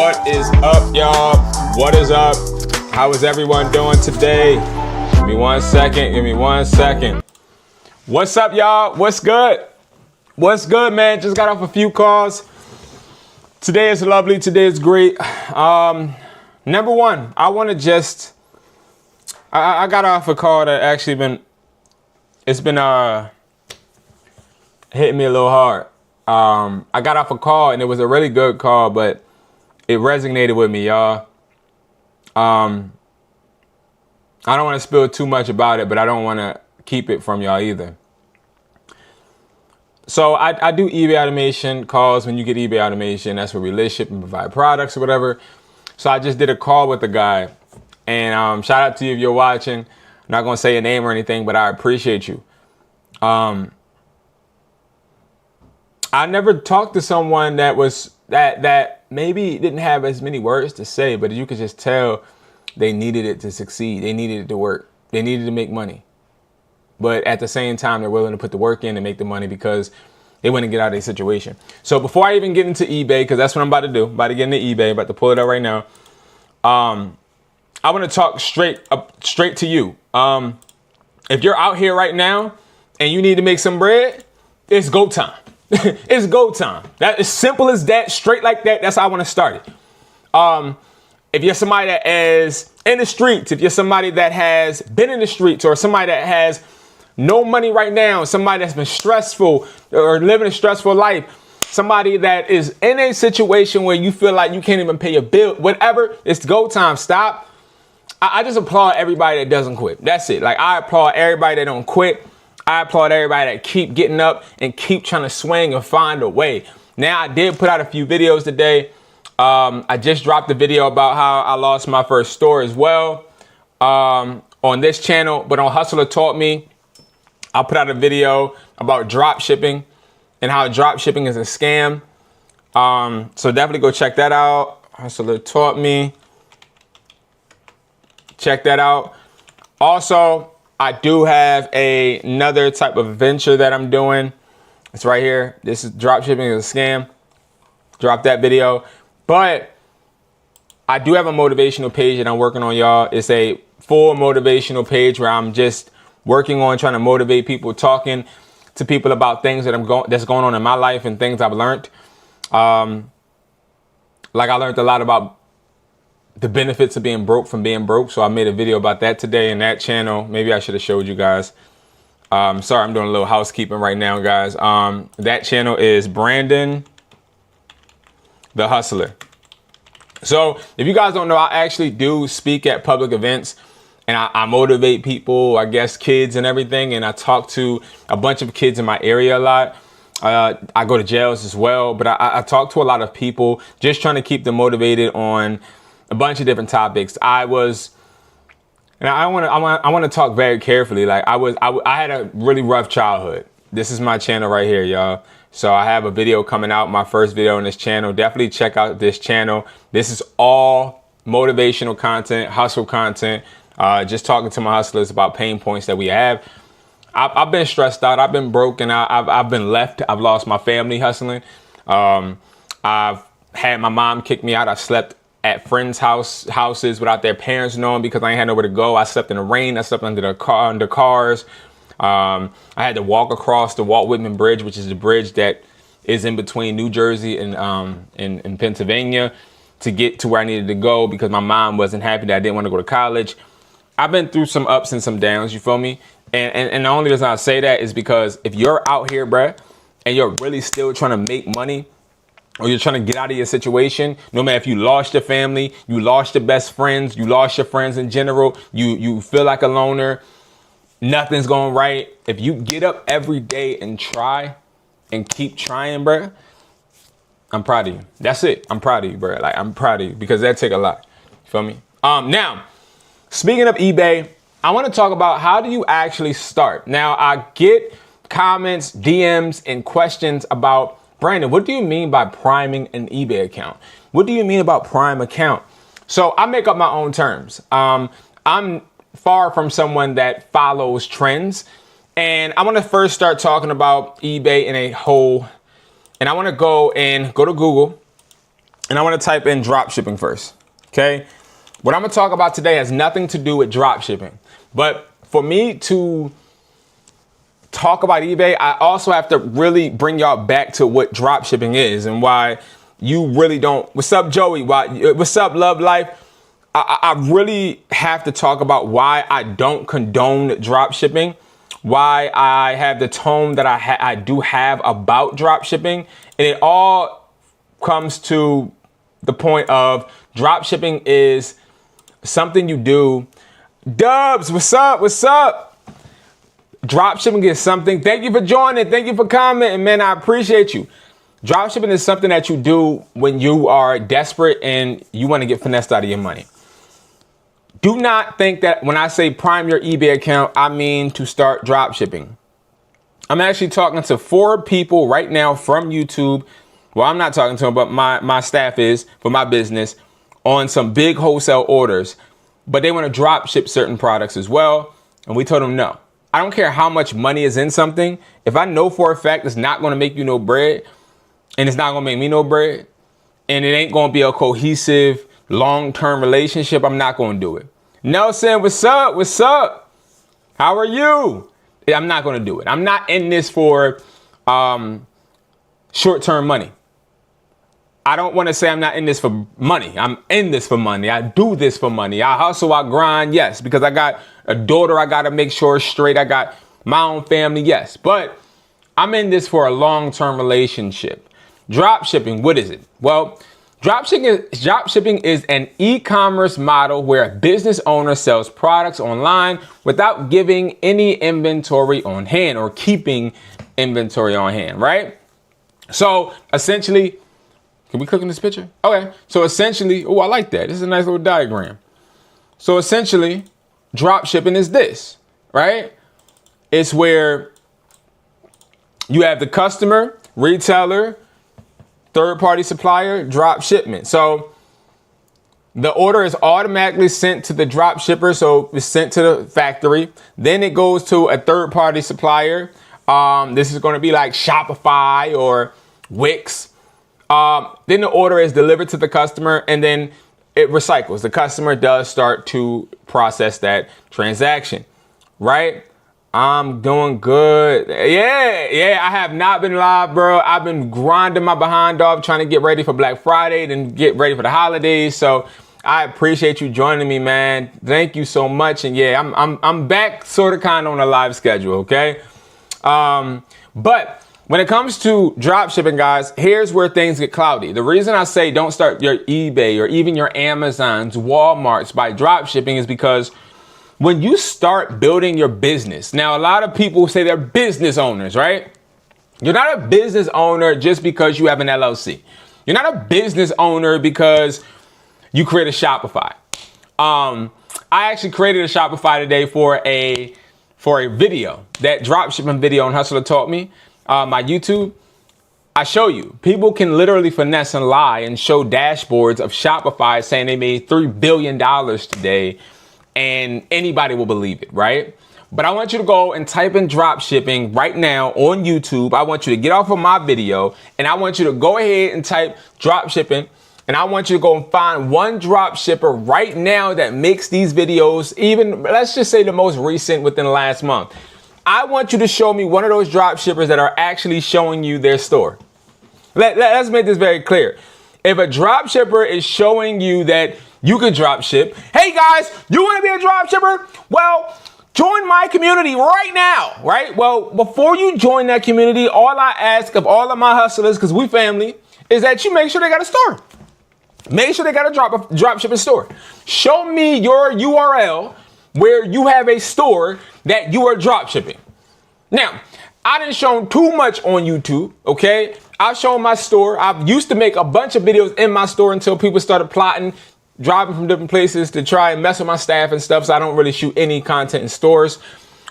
What is up, y'all? What is up? How is everyone doing today? Give me 1 second. Give me 1 second. What's up, y'all? What's good? What's good, man? Just got off a few calls. Today is lovely. Today is great. Number one, I want to just... I got off a call that actually been hitting me a little hard. I got off a call and it was a really good call, but it resonated with me, y'all. I don't want to spill too much about it, but I don't want to keep it from y'all either. So I do eBay automation calls. When you get eBay automation, that's where we list, ship, and provide products or whatever. So I just did a call with a guy. And shout out to you if you're watching. I'm not going to say your name or anything, but I appreciate you. I never talked to someone that was that maybe didn't have as many words to say, but you could just tell they needed it to succeed. They needed it to work. They needed to make money. But at the same time, they're willing to put the work in and make the money because they want to get out of their situation. So before I even get into eBay, because that's what I'm about to do, about to get into eBay, about to pull it out right now. I want to talk straight to you. If you're out here right now and you need to make some bread, it's go time. It's go time. That is simple as that, straight like that. That's how I want to start it. If you're somebody that is in the streets, if you're somebody that has been in the streets, or somebody that has no money right now, somebody that's been stressful or living a stressful life, somebody that is in a situation where you feel like you can't even pay your bill, whatever, it's go time. Stop. I just applaud everybody that doesn't quit. That's it. Like, I applaud everybody that don't quit. I applaud everybody that keep getting up and keep trying to swing and find a way. Now, I did put out a few videos today. I just dropped a video about how I lost my first store as well on this channel. But on Hustler Taught Me, I put out a video about drop shipping and how drop shipping is a scam. So definitely go check that out. Hustler Taught Me. Check that out. Also, I do have another type of venture that I'm doing. It's right here. This is dropshipping is a scam. Drop that video. But I do have a motivational page that I'm working on, y'all. It's a full motivational page where I'm just working on trying to motivate people, talking to people about things that that's going on in my life and things I've learned. Like, I learned a lot about the benefits of being broke from being broke. So I made a video about that today in that channel. Maybe I should have showed you guys. Sorry, I'm doing a little housekeeping right now, guys. That channel is Brandon the Hustler. So if you guys don't know, I actually do speak at public events and I motivate people, I guess kids and everything. And I talk to a bunch of kids in my area a lot. I go to jails as well, but I talk to a lot of people just trying to keep them motivated on a bunch of different topics. I want to talk very carefully. Like, I had a really rough childhood. This is my channel right here, y'all. So I have a video coming out, my first video on this channel. Definitely check out this channel. This is all motivational content, hustle content, just talking to my hustlers about pain points that we have. I've been stressed out. I've been broken. I've been left. I've lost my family hustling. I've had my mom kick me out. I slept at friends' houses without their parents knowing because I ain't had nowhere to go. I slept in the rain. I slept under cars. I had to walk across the Walt Whitman Bridge, which is the bridge that is in between New Jersey and Pennsylvania, to get to where I needed to go because my mom wasn't happy that I didn't want to go to college. I've been through some ups and some downs, you feel me? And the only reason I say that is because if you're out here, bruh, and you're really still trying to make money, or you're trying to get out of your situation, no matter if you lost your family, you lost your best friends, you lost your friends in general, you feel like a loner, nothing's going right. If you get up every day and try and keep trying, bruh, I'm proud of you. That's it. I'm proud of you, bruh. Like, I'm proud of you because that take a lot. You feel me? Now, speaking of eBay, I want to talk about how do you actually start. Now, I get comments, DMs, and questions about, Brandon, what do you mean by priming an eBay account? What do you mean about prime account? So I make up my own terms. I'm far from someone that follows trends. And I want to first start talking about eBay in a whole. And I want to go to Google and I want to type in drop shipping first. Okay. What I'm going to talk about today has nothing to do with drop shipping, but for me to talk about eBay, I also have to really bring y'all back to what drop shipping is and why you really don't. What's up, Joey? What's up, Love Life? I really have to talk about why I don't condone drop shipping, why I have the tone that I do have about drop shipping. And it all comes to the point of drop shipping is something you do. Dubs, what's up? What's up? Drop shipping is something. Thank you for joining. Thank you for commenting, man. I appreciate you. Drop shipping is something that you do when you are desperate and you want to get finessed out of your money. Do not think that when I say prime your eBay account, I mean to start drop shipping. I'm actually talking to 4 people right now from YouTube. Well, I'm not talking to them, but my staff is for my business on some big wholesale orders, but they want to drop ship certain products as well. And we told them no. I don't care how much money is in something. If I know for a fact it's not going to make you no bread and it's not going to make me no bread and it ain't going to be a cohesive long-term relationship, I'm not going to do it. Nelson, what's up? What's up? How are you? I'm not going to do it. I'm not in this for short-term money. I don't want to say I'm not in this for money. I'm in this for money. I do this for money. I hustle, I grind, yes, because I got a daughter I got to make sure straight. I got my own family, yes. But I'm in this for a long-term relationship. Drop shipping, what is it? Well, drop shipping is an e-commerce model where a business owner sells products online without giving any inventory on hand or keeping inventory on hand, right? So essentially, can we click on this picture? Okay. So essentially, oh, I like that. This is a nice little diagram. So essentially, drop shipping is this, right? It's where you have the customer, retailer, third-party supplier, drop shipment. So the order is automatically sent to the drop shipper. So it's sent to the factory. Then it goes to a third-party supplier. This is going to be like Shopify or Wix. Then the order is delivered to the customer and then it recycles. The customer does start to process that transaction, right? I'm doing good. Yeah, I have not been live, bro. I've been grinding my behind off, trying to get ready for Black Friday, then get ready for the holidays. So I appreciate you joining me, man. Thank you so much. And yeah, I'm back sort of kind of on a live schedule, okay? But when it comes to drop shipping, guys, here's where things get cloudy. The reason I say don't start your eBay or even your Amazons, Walmarts by drop shipping is because when you start building your business, now a lot of people say they're business owners, right? You're not a business owner just because you have an LLC. You're not a business owner because you create a Shopify. I actually created a Shopify today for a video, that drop shipping video on Hustler Taught Me. My YouTube, I show you people can literally finesse and lie and show dashboards of Shopify saying they made $3 billion today and anybody will believe it, right? But I want you to go and type in drop shipping right now on YouTube. I want you to get off of my video and I want you to go ahead and type drop shipping. And I want you to go and find one drop shipper right now that makes these videos, even let's just say the most recent within the last month. I want you to show me one of those drop shippers that are actually showing you their store. Let's make this very clear. If a drop shipper is showing you that you can drop ship, hey guys, you want to be a drop shipper? Well, join my community right now, right? Well, before you join that community, all I ask of all of my hustlers, because we family, is that you make sure they got a store. Make sure they got a drop shipping store. Show me your URL where you have a store that you are drop shipping. Now, I didn't show too much on YouTube, okay? I've shown my store. I used to make a bunch of videos in my store until people started plotting, driving from different places to try and mess with my staff and stuff, so I don't really shoot any content in stores.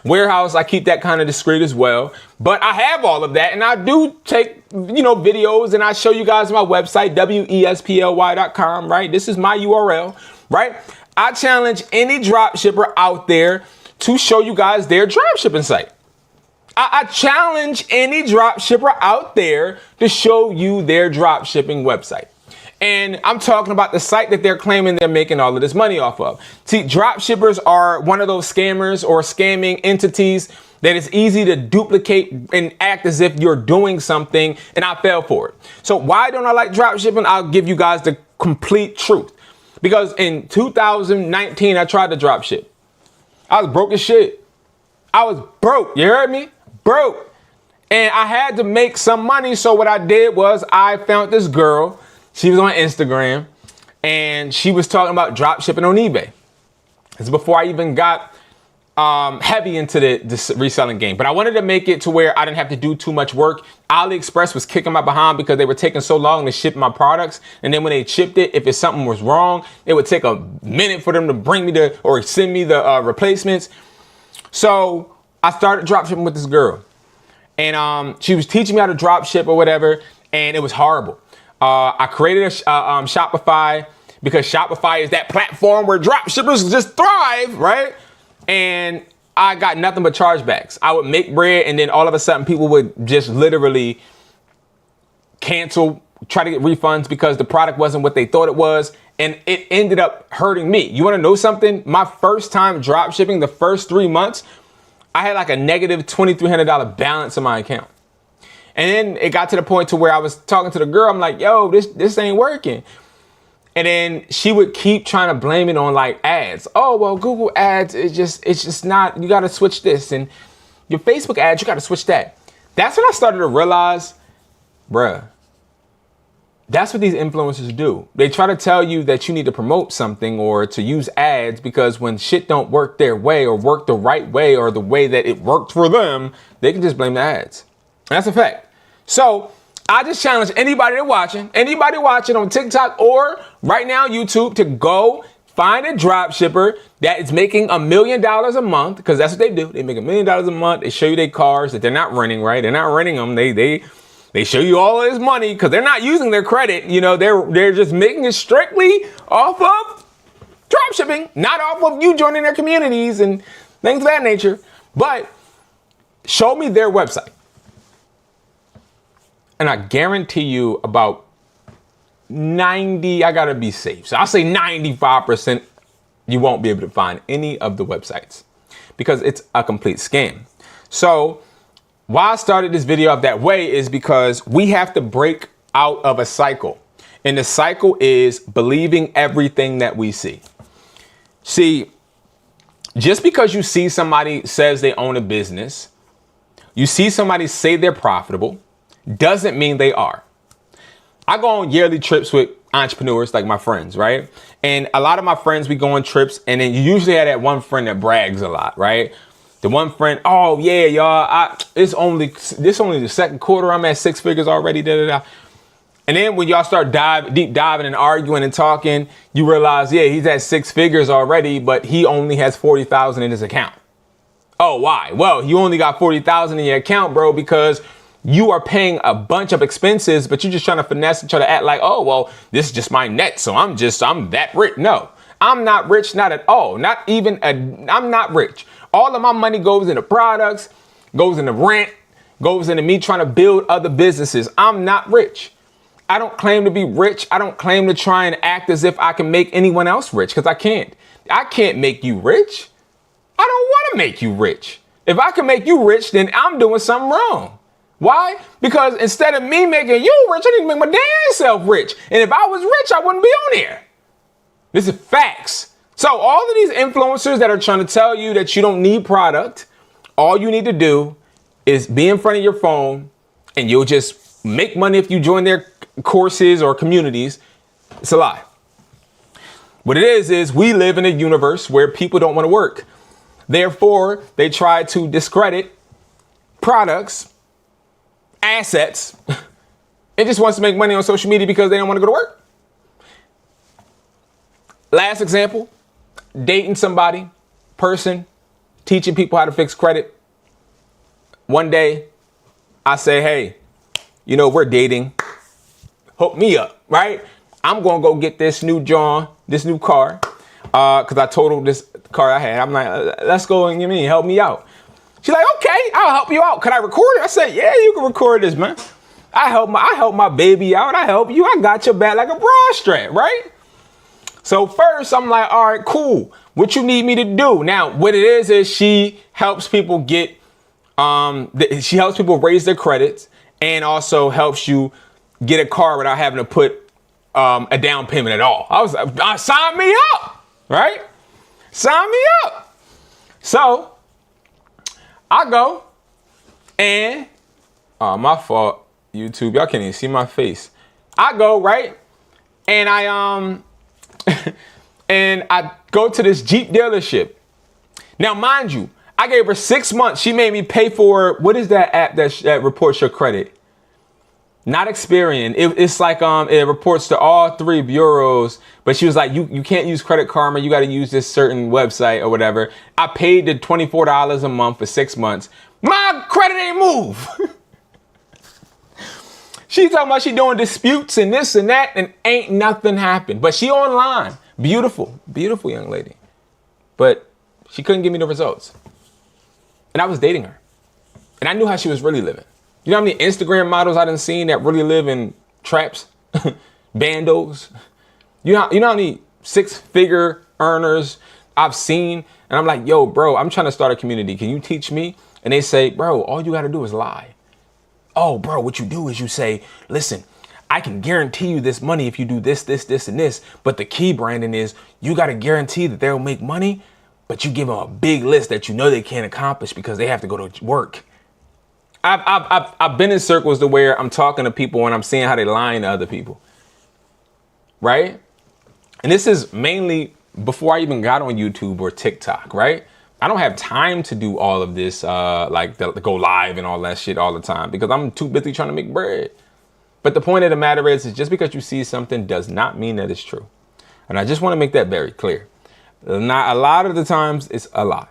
Warehouse, I keep that kind of discreet as well. But I have all of that, and I do take, videos, and I show you guys my website, wesply.com, right? This is my URL, right? I challenge any drop shipper out there to show you guys their drop shipping site. I challenge any drop shipper out there to show you their drop shipping website. And I'm talking about the site that they're claiming they're making all of this money off of. See, drop shippers are one of those scammers or scamming entities that it's easy to duplicate and act as if you're doing something, and I fell for it. So why don't I like drop shipping? I'll give you guys the complete truth. Because in 2019, I tried to drop ship. I was broke as shit. I was broke, you heard me? Broke. And I had to make some money, so what I did was I found this girl. She was on Instagram, and she was talking about drop shipping on eBay. This is before I even got heavy into the reselling game. But I wanted to make it to where I didn't have to do too much work. AliExpress was kicking my behind because they were taking so long to ship my products. And then when they shipped it, if something was wrong, it would take a minute for them to bring me or send me the replacements. So I started drop shipping with this girl. And she was teaching me how to drop ship or whatever, and it was horrible. I created a Shopify because Shopify is that platform where drop shippers just thrive, right? And I got nothing but chargebacks. I would make bread, and then all of a sudden people would just literally cancel, try to get refunds because the product wasn't what they thought it was. And it ended up hurting me. You want to know something? My first time drop shipping, the first 3 months, I had like a negative $2,300 balance in my account. And then it got to the point to where I was talking to the girl. I'm like, yo, this ain't working. And then she would keep trying to blame it on like ads. Oh, well, Google ads, it's just not, you got to switch this. And your Facebook ads, you got to switch that. That's when I started to realize, bruh, that's what these influencers do. They try to tell you that you need to promote something or to use ads because when shit don't work their way or work the right way or the way that it worked for them, they can just blame the ads. That's a fact. So I just challenge anybody watching on TikTok or right now YouTube to go find a drop shipper that is making $1 million a month, because that's what they do. They make $1 million a month. They show you their cars that they're not renting, right? They're not renting them. They show you all of this money because they're not using their credit. You know, they're just making it strictly off of drop shipping, not off of you joining their communities and things of that nature. But show me their website. And I guarantee you about 90, I gotta be safe. So I'll say 95%, you won't be able to find any of the websites because it's a complete scam. So why I started this video up that way is because we have to break out of a cycle. And the cycle is believing everything that we see. See, just because you see somebody says they own a business, you see somebody say they're profitable, doesn't mean they are. I go on yearly trips with entrepreneurs like my friends, right? And a lot of my friends, we go on trips, and then you usually have that one friend that brags a lot, right? The one friend, oh yeah, y'all, this only the second quarter, I'm at 6 figures already, da da da. And then when y'all start deep diving and arguing and talking, you realize, yeah, he's at 6 figures already, but he only has 40,000 in his account. Oh, why? Well, you only got 40,000 in your account, bro, because you are paying a bunch of expenses, but you're just trying to finesse and try to act like, oh, well, this is just my net, so I'm that rich. No, I'm not rich, not at all. I'm not rich. All of my money goes into products, goes into rent, goes into me trying to build other businesses. I'm not rich. I don't claim to be rich. I don't claim to try and act as if I can make anyone else rich, because I can't. I can't make you rich. I don't want to make you rich. If I can make you rich, then I'm doing something wrong. Why? Because instead of me making you rich, I need to make my damn self rich. And if I was rich, I wouldn't be on here. This is facts. So all of these influencers that are trying to tell you that you don't need product, all you need to do is be in front of your phone and you'll just make money if you join their courses or communities. It's a lie. What it is we live in a universe where people don't want to work. Therefore, they try to discredit products, assets. It just wants to make money on social media because they don't want to go to work. Last example, dating somebody, person, teaching people how to fix credit. One day I say, hey, you know, we're dating. Hook me up, right? I'm going to go get this new car. Cause I totaled this car I had. I'm like, let's go and help me out. She's like, okay, I'll help you out. Can I record it? I said, yeah, you can record this, man. I help my baby out. I help you. I got your back like a bra strap, right? So first I'm like, all right, cool. What you need me to do? Now, what it is she helps people get, she helps people raise their credits and also helps you get a car without having to put a down payment at all. I was like, sign me up, right? Sign me up. So I go and, my fault, YouTube. Y'all can't even see my face. I go, right? And I and I go to this Jeep dealership. Now, mind you, I gave her 6 months. She made me pay for, what is that app that reports your credit? Not Experian. It's like it reports to all 3 bureaus, but she was like, you can't use Credit Karma. You got to use this certain website or whatever. I paid the $24 a month for 6 months. My credit ain't move. She talking about she doing disputes and this and that, and ain't nothing happened. But she online. Beautiful, beautiful young lady. But she couldn't give me the results. And I was dating her. And I knew how she was really living. You know how many Instagram models I done seen that really live in traps? Bandos? You know how many 6-figure earners I've seen? And I'm like, yo, bro, I'm trying to start a community. Can you teach me? And they say, bro, all you got to do is lie. Oh, bro, what you do is you say, listen, I can guarantee you this money if you do this, this, this, and this. But the key, Brandon, is you got to guarantee that they'll make money, but you give them a big list that you know they can't accomplish because they have to go to work. I've been in circles to where I'm talking to people and I'm seeing how they lying to other people. Right? And this is mainly before I even got on YouTube or TikTok, right? I don't have time to do all of this, to go live and all that shit all the time because I'm too busy trying to make bread. But the point of the matter is just because you see something does not mean that it's true. And I just want to make that very clear. Not a lot of the times it's a lie.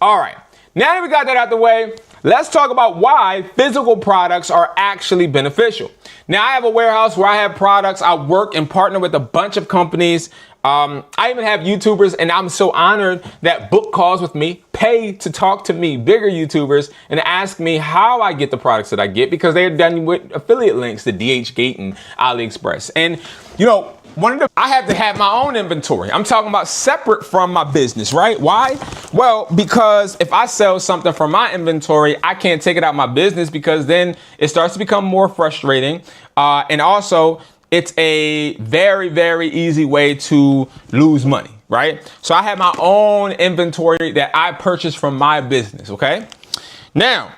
All right. Now that we got that out the way, let's talk about why physical products are actually beneficial. Now, I have a warehouse where I have products. I work and partner with a bunch of companies. I even have YouTubers, and I'm so honored that book calls with me, pay to talk to me, bigger YouTubers, and ask me how I get the products that I get because they're done with affiliate links to DHgate and AliExpress. And, you know, I have to have my own inventory. I'm talking about separate from my business, right? Why? Well, because if I sell something from my inventory, I can't take it out of my business because then it starts to become more frustrating. And also, it's a very, very easy way to lose money, right? So I have my own inventory that I purchase from my business, okay? Now,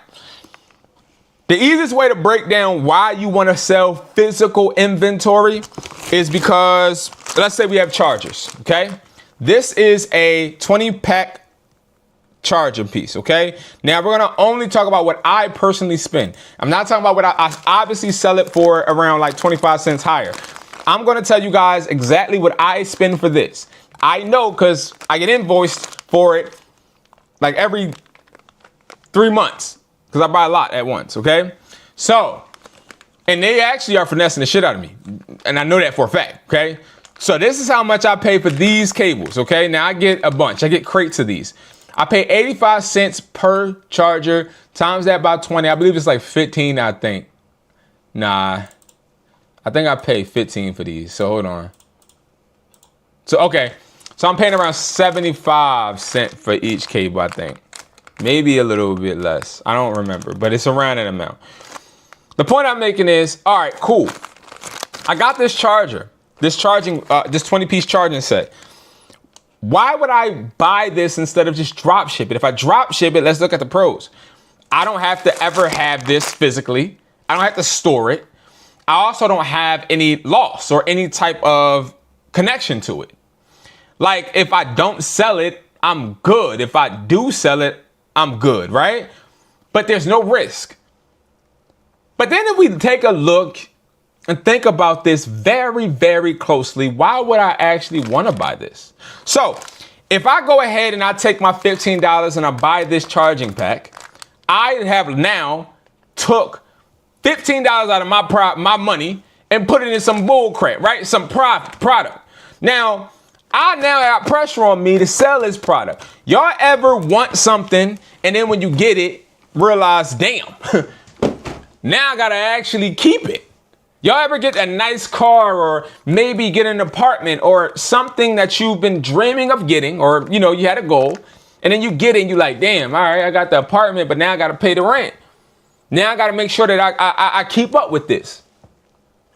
the easiest way to break down why you want to sell physical inventory is because, let's say we have chargers, okay? This is a 20-pack charger piece, okay? Now we're gonna only talk about what I personally spend. I'm not talking about what I obviously sell it for around like 25 cents higher. I'm gonna tell you guys exactly what I spend for this. I know because I get invoiced for it like every 3 months because I buy a lot at once, okay? So, and they actually are finessing the shit out of me. And I know that for a fact, okay? So this is how much I pay for these cables, okay? Now I get a bunch, I get crates of these. I pay 85 cents per charger, times that by 20. I believe it's like 15, I think. Nah, I think I pay 15 for these, so hold on. So, okay, so I'm paying around 75 cents for each cable, I think. Maybe a little bit less, I don't remember, but it's around that amount. The point I'm making is, all right, cool. I got this charger, this 20-piece charging set. Why would I buy this instead of just drop ship it? If I drop ship it, let's look at the pros. I don't have to ever have this physically. I don't have to store it. I also don't have any loss or any type of connection to it. Like if I don't sell it, I'm good. If I do sell it, I'm good, right? But there's no risk. But then if we take a look and think about this very, very closely, why would I actually want to buy this? So if I go ahead and I take my $15 and I buy this charging pack, I have now took $15 out of my money and put it in some bull crap, right? Some product. Now, I now have pressure on me to sell this product. Y'all ever want something and then when you get it, realize, damn, Now I gotta actually keep it. Y'all ever get a nice car or maybe get an apartment or something that you've been dreaming of getting, or you had a goal, and then you get it and you're like, damn, all right, I got the apartment, but now I gotta pay the rent. Now I gotta make sure that I keep up with this.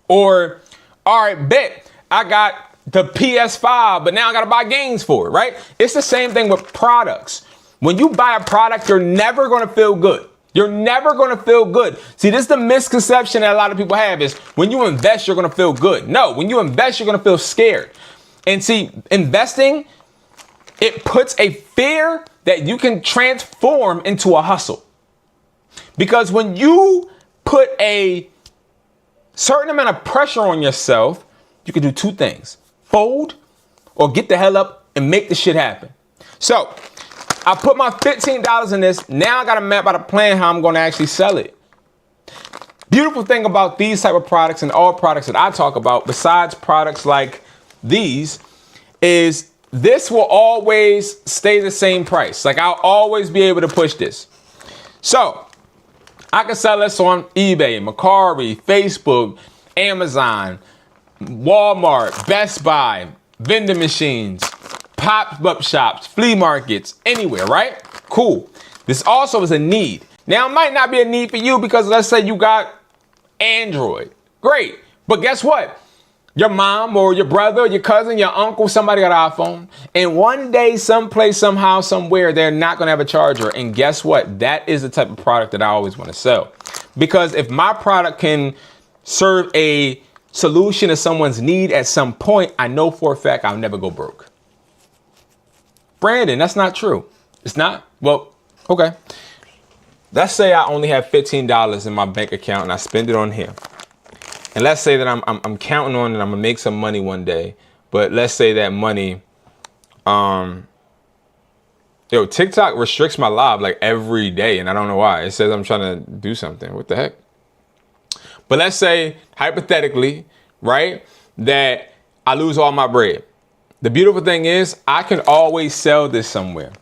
Or, all right, bet I got the PS5, but now I gotta buy games for it, right? It's the same thing with products. When you buy a product, you're never gonna feel good. You're never gonna feel good. See, this is the misconception that a lot of people have, is when you invest, you're gonna feel good. No, when you invest, you're gonna feel scared. And see, investing, it puts a fear that you can transform into a hustle. Because when you put a certain amount of pressure on yourself, you can do two things: fold or get the hell up and make the shit happen. So I put my $15 in this. Now I got to map out a plan how I'm going to actually sell it. Beautiful thing about these type of products and all products that I talk about, besides products like these, is this will always stay the same price. Like, I'll always be able to push this. So I can sell this on eBay, Mercari, Facebook, Amazon, Walmart, Best Buy, vending machines, pop-up shops, flea markets, anywhere, right? Cool. This also is a need. Now, it might not be a need for you because let's say you got Android. Great. But guess what? Your mom or your brother, your cousin, your uncle, somebody got an iPhone. And one day, someplace, somehow, somewhere, they're not going to have a charger. And guess what? That is the type of product that I always want to sell. Because if my product can serve a solution to someone's need at some point, I know for a fact I'll never go broke. Brandon, that's not true. It's not? Well, okay. Let's say I only have $15 in my bank account and I spend it on here. And let's say that I'm counting on that I'm gonna make some money one day. But let's say that money, TikTok restricts my live like every day, and I don't know why. It says I'm trying to do something. What the heck? But let's say, hypothetically, right, that I lose all my bread. The beautiful thing is I can always sell this somewhere.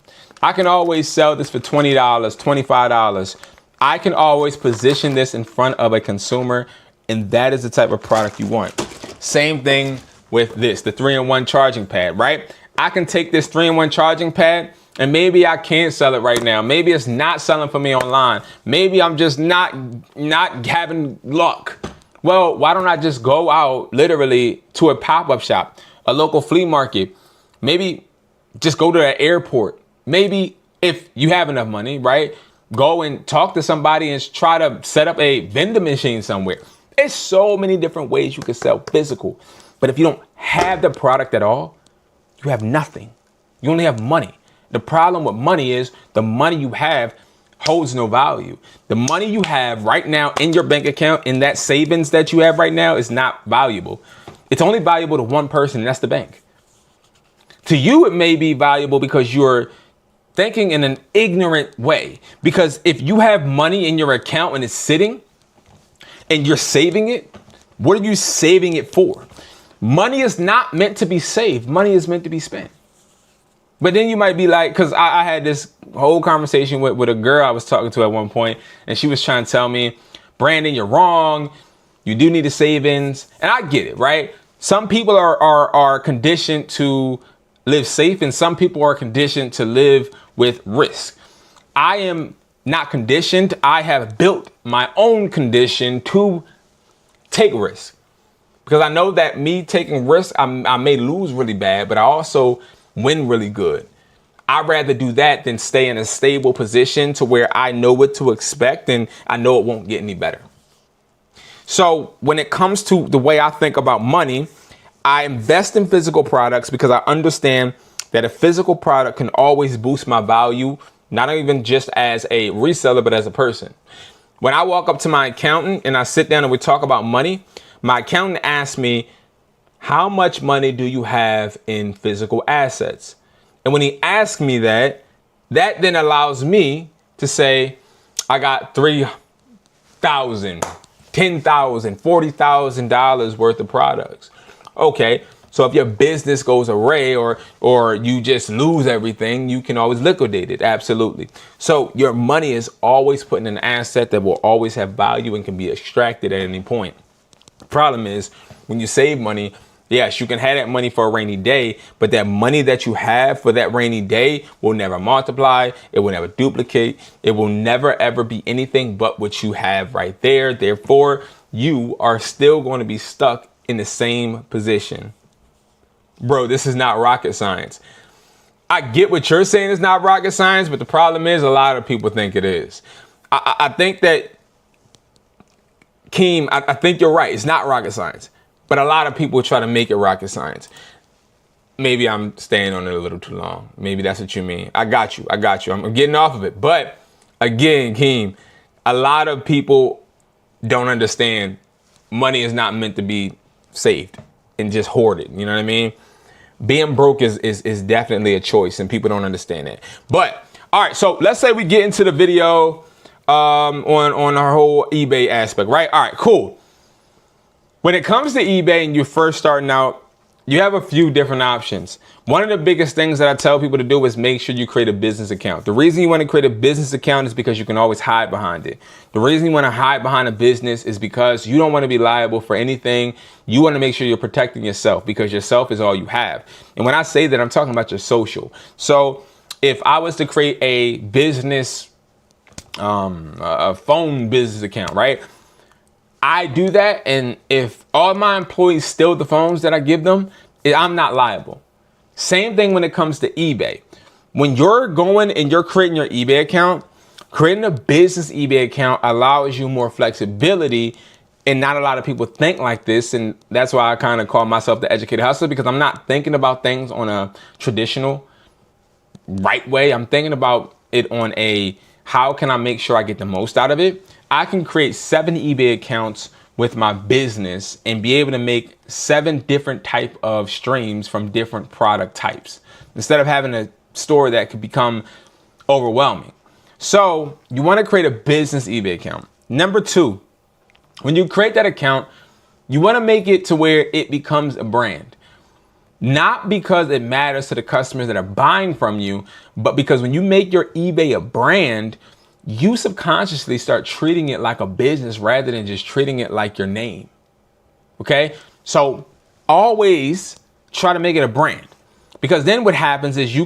I can always sell this for $20, $25. I can always position this in front of a consumer, and that is the type of product you want. Same thing with this, the 3-in-1 charging pad, right? I can take this 3-in-1 charging pad and maybe I can't sell it right now. Maybe it's not selling for me online. Maybe I'm just not having luck. Well, why don't I just go out literally to a pop-up shop, a local flea market, maybe just go to the airport. Maybe if you have enough money, right, go and talk to somebody and try to set up a vending machine somewhere. There's so many different ways you can sell physical. But if you don't have the product at all, you have nothing. You only have money. The problem with money is the money you have holds no value. The money you have right now in your bank account, in that savings that you have right now, is not valuable. It's only valuable to one person, and that's the bank. To you, it may be valuable because you're thinking in an ignorant way. Because if you have money in your account and it's sitting and you're saving it, what are you saving it for? Money is not meant to be saved. Money is meant to be spent. But then you might be like, because I had this whole conversation with a girl I was talking to at one point, and she was trying to tell me, Brandon, you're wrong. You do need a savings. And I get it, right? Some people are conditioned to live safe, and some people are conditioned to live with risk. I am not conditioned. I have built my own condition to take risk. Because I know that me taking risks, I may lose really bad, but I also win really good. I'd rather do that than stay in a stable position to where I know what to expect and I know it won't get any better. So when it comes to the way I think about money, I invest in physical products because I understand that a physical product can always boost my value, not even just as a reseller, but as a person. When I walk up to my accountant and I sit down and we talk about money, my accountant asks me, how much money do you have in physical assets? And when he asks me that then allows me to say, I got $3,000, $10,000, $40,000 worth of products. Okay, So if your business goes awry or you just lose everything, you can always liquidate it. Absolutely. So your money is always put in an asset that will always have value and can be extracted at any point. The problem is when you save money, yes, you can have that money for a rainy day, but that money that you have for that rainy day will never multiply. It will never duplicate. It will never, ever be anything but what you have right there. Therefore, you are still going to be stuck in the same position. Bro, this is not rocket science. I get what you're saying is not rocket science, but the problem is a lot of people think it is. I think that, Keem, I think you're right. It's not rocket science. But a lot of people try to make it rocket science. Maybe I'm staying on it a little too long. Maybe that's what you mean. I got you. I'm getting off of it. But again, Keem, a lot of people don't understand money is not meant to be saved and just hoarded. You know what I mean? Being broke is definitely a choice, and people don't understand that. But all right, so let's say we get into the video on our whole eBay aspect, right? All right, cool. When it comes to eBay and you're first starting out, you have a few different options. One of the biggest things that I tell people to do is make sure you create a business account. The reason you want to create a business account is because you can always hide behind it. The reason you want to hide behind a business is because you don't want to be liable for anything. You want to make sure you're protecting yourself, because yourself is all you have. And when I say that, I'm talking about your social. So if I was to create a business, a phone business account, right? I do that, and if all my employees steal the phones that I give them, I'm not liable. Same thing when it comes to eBay. When you're going and you're creating your eBay account, creating a business eBay account allows you more flexibility, and not a lot of people think like this, and that's why I kind of call myself the educated hustler, because I'm not thinking about things on a traditional right way. I'm thinking about it on a how can I make sure I get the most out of it. I can create 7 eBay accounts with my business and be able to make 7 different type of streams from different product types, instead of having a store that could become overwhelming. So you want to create a business eBay account. Number 2, when you create that account, you want to make it to where it becomes a brand. Not because it matters to the customers that are buying from you, but because when you make your eBay a brand, you subconsciously start treating it like a business rather than just treating it like your name. Okay? So always try to make it a brand, because then what happens is when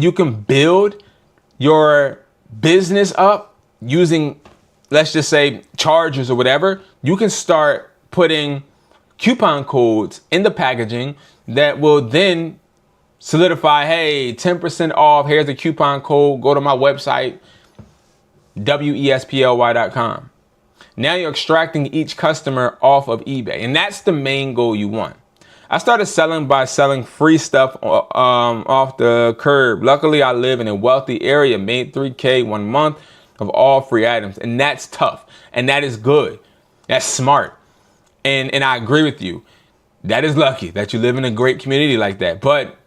you can build your business up using, let's just say, charges or whatever, you can start putting coupon codes in the packaging that will then solidify, hey, 10% off, here's the coupon code, go to my website, wesply.com. Now you're extracting each customer off of eBay, and that's the main goal you want. I started selling by selling free stuff off the curb. Luckily, I live in a wealthy area, made $3K 1 month of all free items, and that's tough, and that is good. That's smart, and I agree with you. That is lucky that you live in a great community like that, but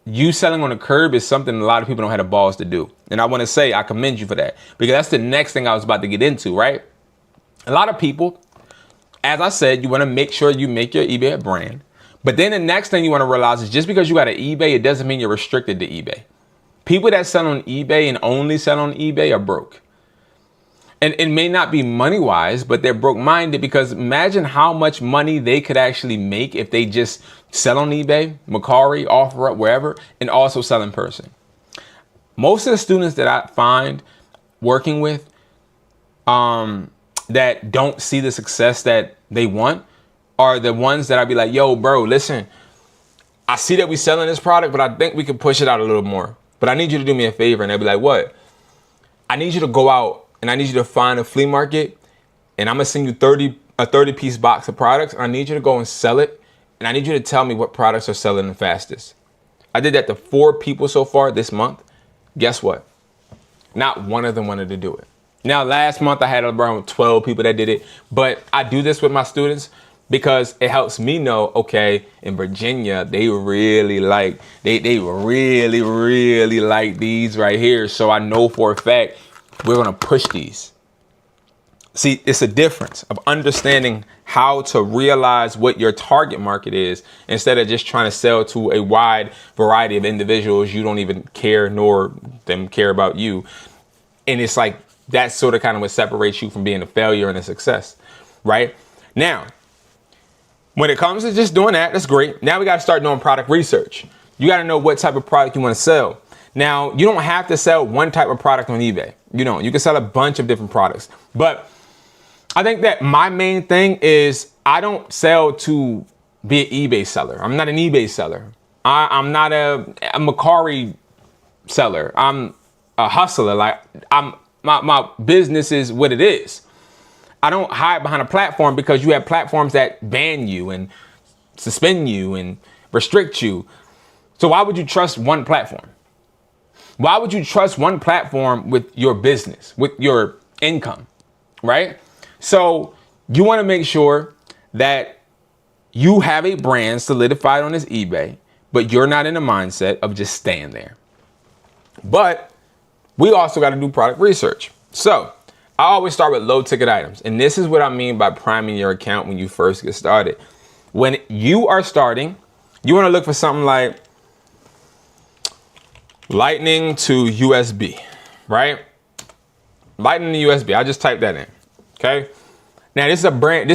you selling on the curb is something a lot of people don't have the balls to do. And I want to say I commend you for that, because that's the next thing I was about to get into, right? A lot of people, as I said, you want to make sure you make your eBay a brand. But then the next thing you want to realize is just because you got an eBay, it doesn't mean you're restricted to eBay. People that sell on eBay and only sell on eBay are broke. And it may not be money-wise, but they're broke-minded, because imagine how much money they could actually make if they just sell on eBay, Mercari, OfferUp, wherever, and also sell in person. Most of the students that I find working with that don't see the success that they want are the ones that I'd be like, yo, bro, listen, I see that we selling this product, but I think we could push it out a little more. But I need you to do me a favor. And they'll be like, what? I need you to go out and I need you to find a flea market, and I'm gonna send you a 30-piece box of products, and I need you to go and sell it, and I need you to tell me what products are selling the fastest. I did that to 4 people so far this month. Guess what? Not one of them wanted to do it. Now, last month I had around 12 people that did it, but I do this with my students because it helps me know, okay, in Virginia, they really like, they really like these right here. So I know for a fact, we're gonna push these. See, it's a difference of understanding how to realize what your target market is instead of just trying to sell to a wide variety of individuals you don't even care nor them care about you. And it's like that's sort of kind of what separates you from being a failure and a success, right? Now, when it comes to just doing that, that's great. Now we got to start doing product research. You got to know what type of product you want to sell. Now, you don't have to sell one type of product on eBay. You don't. You can sell a bunch of different products. But I think that my main thing is I don't sell to be an eBay seller. I'm not an eBay seller. I'm not a Macari seller. I'm a hustler. Like my business is what it is. I don't hide behind a platform because you have platforms that ban you and suspend you and restrict you. So why would you trust one platform? Why would you trust one platform with your business, with your income, right? So you want to make sure that you have a brand solidified on this eBay, but you're not in the mindset of just staying there. But we also got to do product research. So I always start with low ticket items. And this is what I mean by priming your account when you first get started. When you are starting, you want to look for something like Lightning to USB, right? Lightning to USB. I just typed that in. Okay. Now this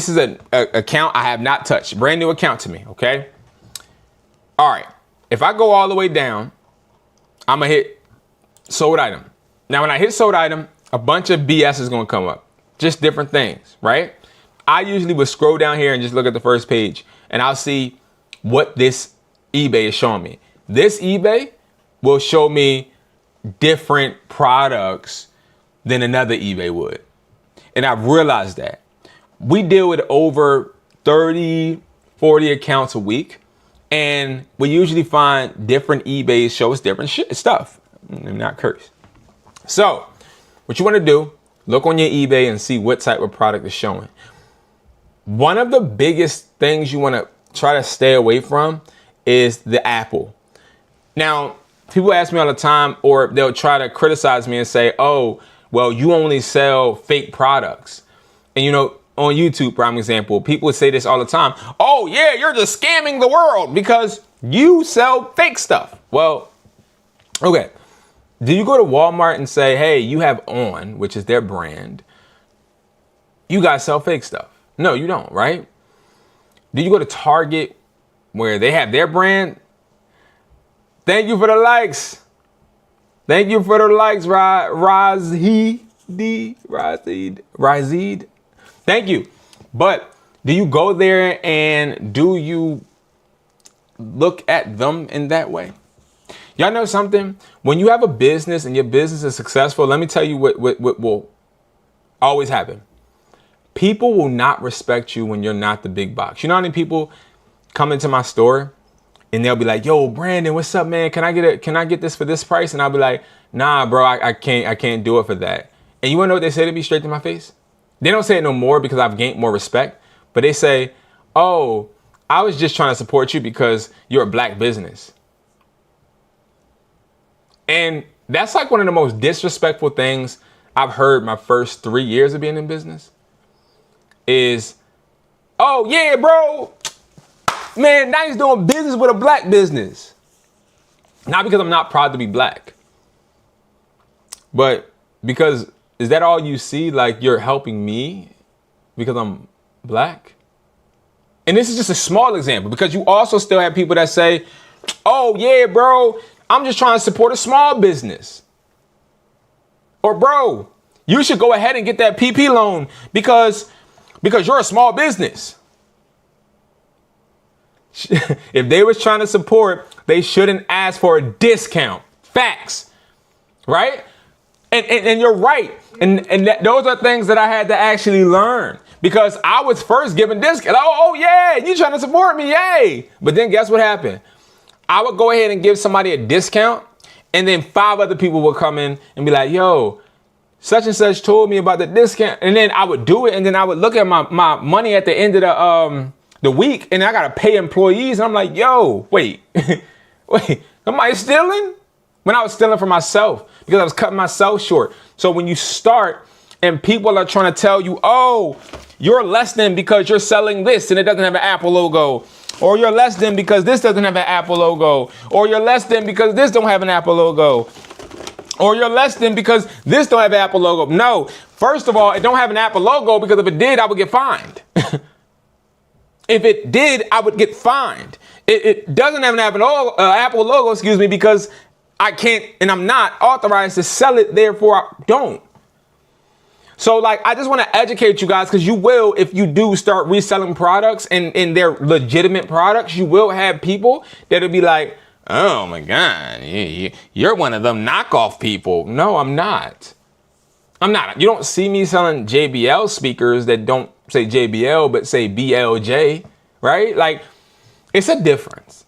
is an account I have not touched. Brand new account to me. Okay. All right. If I go all the way down, I'm gonna hit sold item. Now when I hit sold item, a bunch of BS is gonna come up. Just different things, right? I usually would scroll down here and just look at the first page and I'll see what this eBay is showing me. This eBay will show me different products than another eBay would. And I've realized that. We deal with over 30, 40 accounts a week. And we usually find different eBays show us different stuff. I'm not cursed. So what you want to do, look on your eBay and see what type of product is showing. One of the biggest things you want to try to stay away from is the Apple. Now, people ask me all the time, or they'll try to criticize me and say, oh, well, you only sell fake products. And you know, on YouTube, prime example, people would say this all the time. Oh yeah, you're just scamming the world because you sell fake stuff. Well, okay. Do you go to Walmart and say, hey, you have On, which is their brand. You guys sell fake stuff. No, you don't, right? Do you go to Target where they have their brand? Thank you for the likes. Thank you for the likes, Razid. Thank you. But do you go there and do you look at them in that way? Y'all know something? When you have a business and your business is successful, let me tell you what will always happen. People will not respect you when you're not the big box. You know how many people come into my store and they'll be like, yo, Brandon, what's up, man? Can I get this for this price? And I'll be like, nah, bro, I can't do it for that. And you wanna know what they say to me straight to my face? They don't say it no more because I've gained more respect, but they say, oh, I was just trying to support you because you're a black business. And that's like one of the most disrespectful things I've heard my first 3 years of being in business is, oh yeah, bro, man, now he's doing business with a black business. Not because I'm not proud to be black, but because, is that all you see? Like you're helping me because I'm black? And this is just a small example because you also still have people that say, oh yeah, bro, I'm just trying to support a small business. Or bro, you should go ahead and get that PP loan because you're a small business. If they was trying to support, they shouldn't ask for a discount. Facts, right? And you're right. And those are things that I had to actually learn because I was first given discount. Oh yeah, you trying to support me, yay. But then guess what happened? I would go ahead and give somebody a discount and then 5 other people would come in and be like, yo, such and such told me about the discount. And then I would do it. And then I would look at my money at the end of the week and I got to pay employees. And I'm like, yo, wait, am I stealing? When I was stealing for myself because I was cutting myself short. So when you start and people are trying to tell you, oh, you're less than because you're selling this and it doesn't have an Apple logo, or you're less than because this doesn't have an Apple logo, or you're less than because this don't have an Apple logo, or you're less than because this don't have an Apple logo. No, first of all, it don't have an Apple logo because if it did, I would get fined. If it did, I would get fined. It doesn't have an Apple logo, excuse me, because I can't and I'm not authorized to sell it, therefore I don't. So like, I just want to educate you guys, because you will, if you do start reselling products and they're legitimate products, you will have people that'll be like, oh my God, you're one of them knockoff people. No, I'm not. I'm not. You don't see me selling JBL speakers that don't say JBL, but say BLJ, right? Like, it's a difference.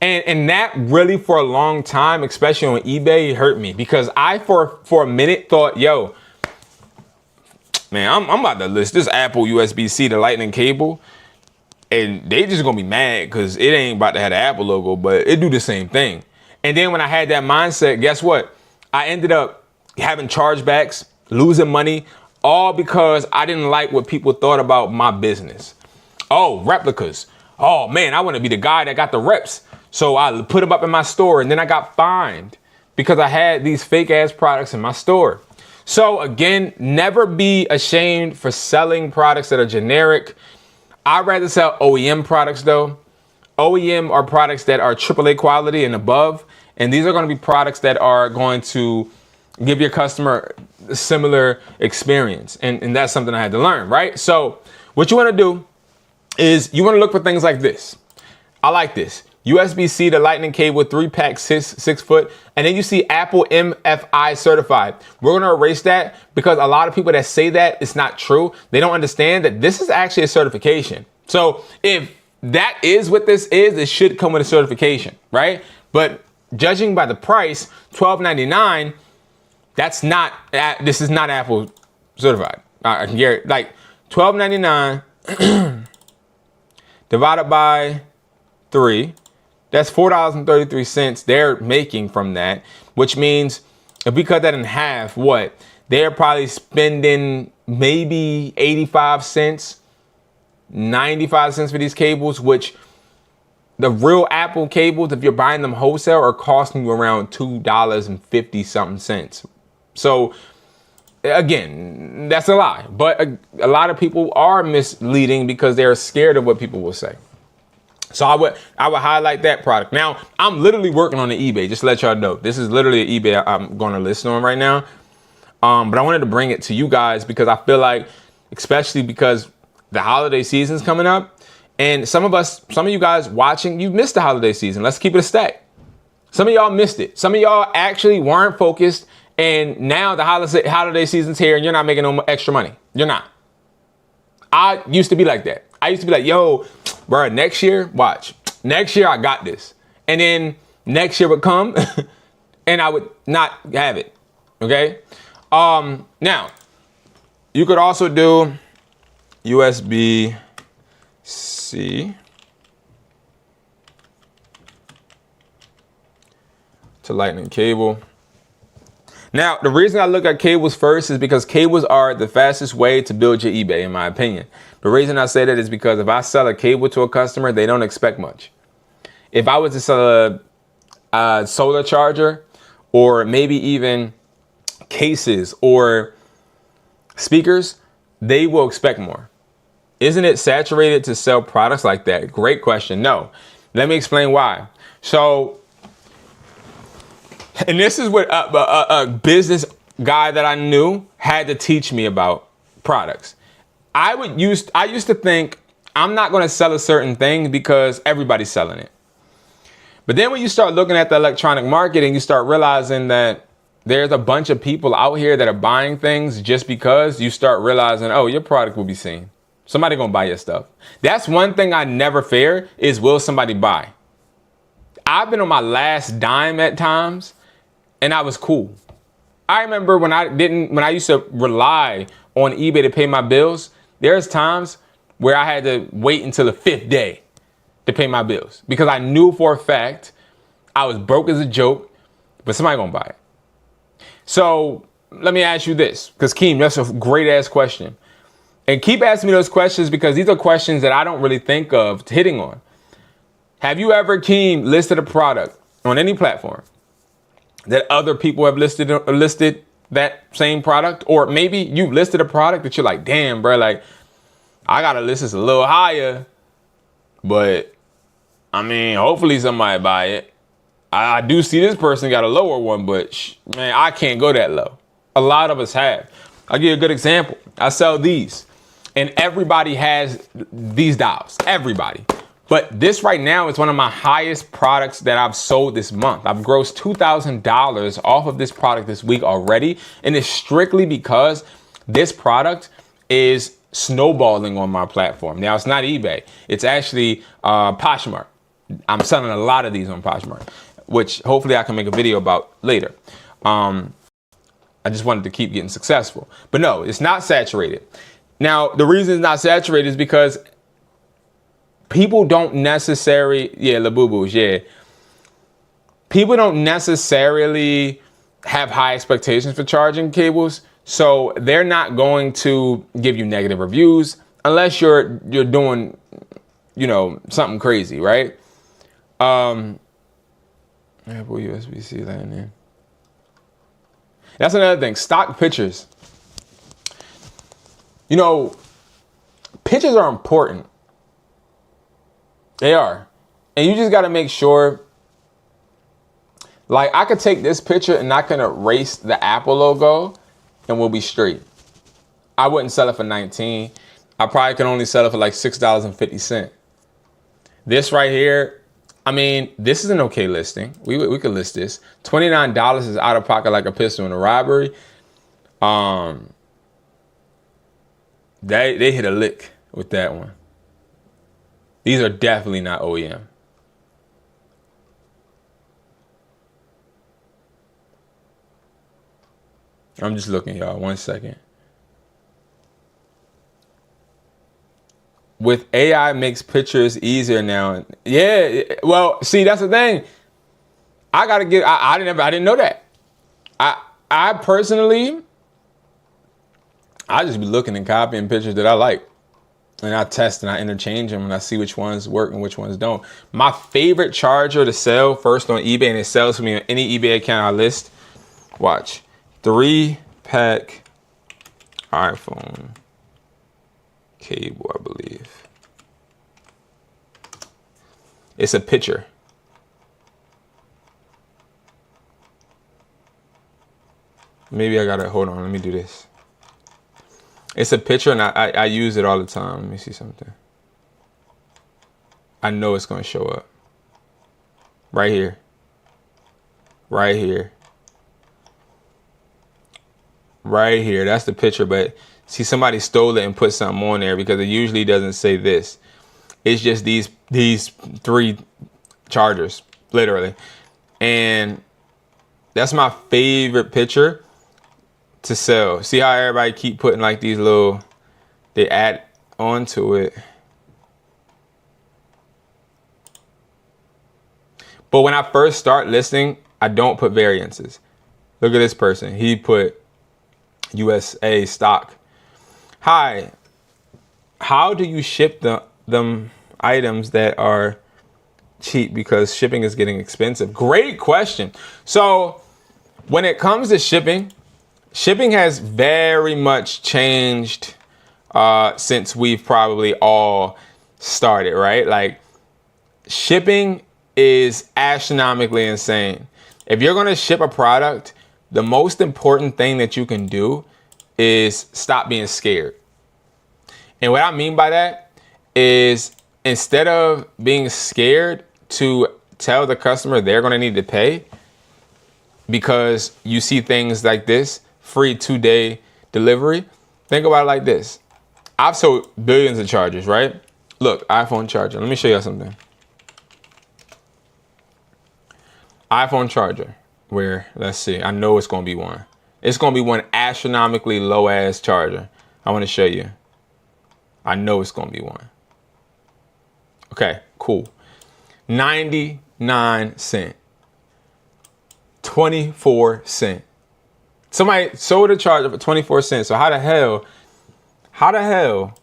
And that really, for a long time, especially on eBay, hurt me, because I, for a minute, thought, yo, man, I'm about to list this Apple USB-C to Lightning cable, and they just gonna be mad because it ain't about to have the Apple logo, but it do the same thing. And then when I had that mindset, guess what? I ended up having chargebacks, losing money, all because I didn't like what people thought about my business. Oh, replicas. Oh man, I want to be the guy that got the reps. So I put them up in my store, and then I got fined because I had these fake ass products in my store. So again, never be ashamed for selling products that are generic. I'd rather sell OEM products though. OEM are products that are AAA quality and above. And these are going to be products that are going to give your customer a similar experience. And that's something I had to learn, right? So what you want to do is you want to look for things like this. I like this. USB-C to Lightning cable, 3-pack, 6 foot. And then you see Apple MFI certified. We're going to erase that because a lot of people that say that it's not true. They don't understand that this is actually a certification. So if that is what this is, it should come with a certification, right? But judging by the price, $12.99, this is not Apple certified. I can guarantee, like $12.99 divided by 3. That's $4.33 they're making from that, which means if we cut that in half, what? They're probably spending maybe 85 cents, 95 cents for these cables, which the real Apple cables, if you're buying them wholesale, are costing you around $2.50 something. So again, that's a lie. But a lot of people are misleading because they're scared of what people will say. So I would highlight that product. Now, I'm literally working on the eBay, just to let y'all know. This is literally an eBay I'm going to list on right now. But I wanted to bring it to you guys because I feel like, especially because the holiday season's coming up, and some of you guys watching, you missed the holiday season. Let's keep it a stack. Some of y'all missed it. Some of y'all actually weren't focused, and now the holiday season's here and you're not making no extra money. You're not. I used to be like that. I used to be like, yo, bro, next year, watch. Next year, I got this. And then next year would come and I would not have it. Okay? Now, you could also do USB-C to Lightning cable. Now, the reason I look at cables first is because cables are the fastest way to build your eBay, in my opinion. The reason I say that is because if I sell a cable to a customer, they don't expect much. If I was to sell a solar charger, or maybe even cases or speakers, they will expect more. Isn't it saturated to sell products like that? Great question. No. Let me explain why. So, and this is what a business guy that I knew had to teach me about products. I used to think I'm not going to sell a certain thing because everybody's selling it. But then when you start looking at the electronic market and you start realizing that there's a bunch of people out here that are buying things just because, you start realizing, oh, your product will be seen. Somebody gonna buy your stuff. That's one thing I never fear is, will somebody buy? I've been on my last dime at times and I was cool. I remember when I used to rely on eBay to pay my bills, there's times where I had to wait until the 5th day to pay my bills because I knew for a fact I was broke as a joke, but somebody gonna buy it. So let me ask you this, because Keem, that's a great ass question. And keep asking me those questions because these are questions that I don't really think of hitting on. Have you ever, Keem, listed a product on any platform that other people have listed that same product? Or maybe you listed a product that you're like, damn, bro, like I gotta list this a little higher, but I mean, hopefully somebody buy it. I do see this person got a lower one, but man, I can't go that low. A lot of us have. I'll give you a good example. I sell these, and everybody has these dials, everybody. But this right now is one of my highest products that I've sold this month. I've grossed $2,000 off of this product this week already, and it's strictly because this product is snowballing on my platform. Now, it's not eBay. It's actually Poshmark. I'm selling a lot of these on Poshmark, which hopefully I can make a video about later. I just wanted to keep getting successful. But no, it's not saturated. Now, the reason it's not saturated is because people don't necessarily, people don't necessarily have high expectations for charging cables. So they're not going to give you negative reviews unless you're doing, something crazy, right? Apple USB-C landing. That's another thing. Stock pictures. Pictures are important. They are. And you just got to make sure. Like, I could take this picture and I can erase the Apple logo and we'll be straight. I wouldn't sell it for $19. I probably can only sell it for like $6.50. This right here, I mean, this is an okay listing. We could list this. $29 is out of pocket like a pistol in a robbery. They hit a lick with that one. These are definitely not OEM. I'm just looking, y'all. 1 second. With AI makes pictures easier now. Yeah, well, see, that's the thing. I didn't know that. I personally, I just be looking and copying pictures that I like. And I test and I interchange them and I see which ones work and which ones don't. My favorite charger to sell first on eBay, and it sells for me on any eBay account I list. Watch. 3-pack iPhone cable, I believe. It's a picture. Maybe I gotta, hold on, let me do this. It's a picture and I use it all the time. Let me see something. I know it's gonna show up. Right here. Right here. Right here, that's the picture, but see, somebody stole it and put something on there because it usually doesn't say this. It's just these 3 chargers, literally. And that's my favorite picture to sell. See how everybody keep putting like these little, they add onto it. But when I first start listing, I don't put variances. Look at this person. He put USA stock. Hi, how do you ship them items that are cheap because shipping is getting expensive? Great question. So when it comes to shipping has very much changed since we've probably all started, right? Like, shipping is astronomically insane. If you're gonna ship a product, the most important thing that you can do is stop being scared. And what I mean by that is, instead of being scared to tell the customer they're gonna need to pay because you see things like this, free 2-day delivery, think about it like this. I've sold billions of chargers, right? Look, iPhone charger. Let me show you something. iPhone charger. Where, let's see, I know it's gonna be one. It's gonna be one astronomically low ass charger. I wanna show you. I know it's gonna be one. Okay, cool. 99 cents. 24 cents. Somebody sold a charger for 24 cents. So how the hell,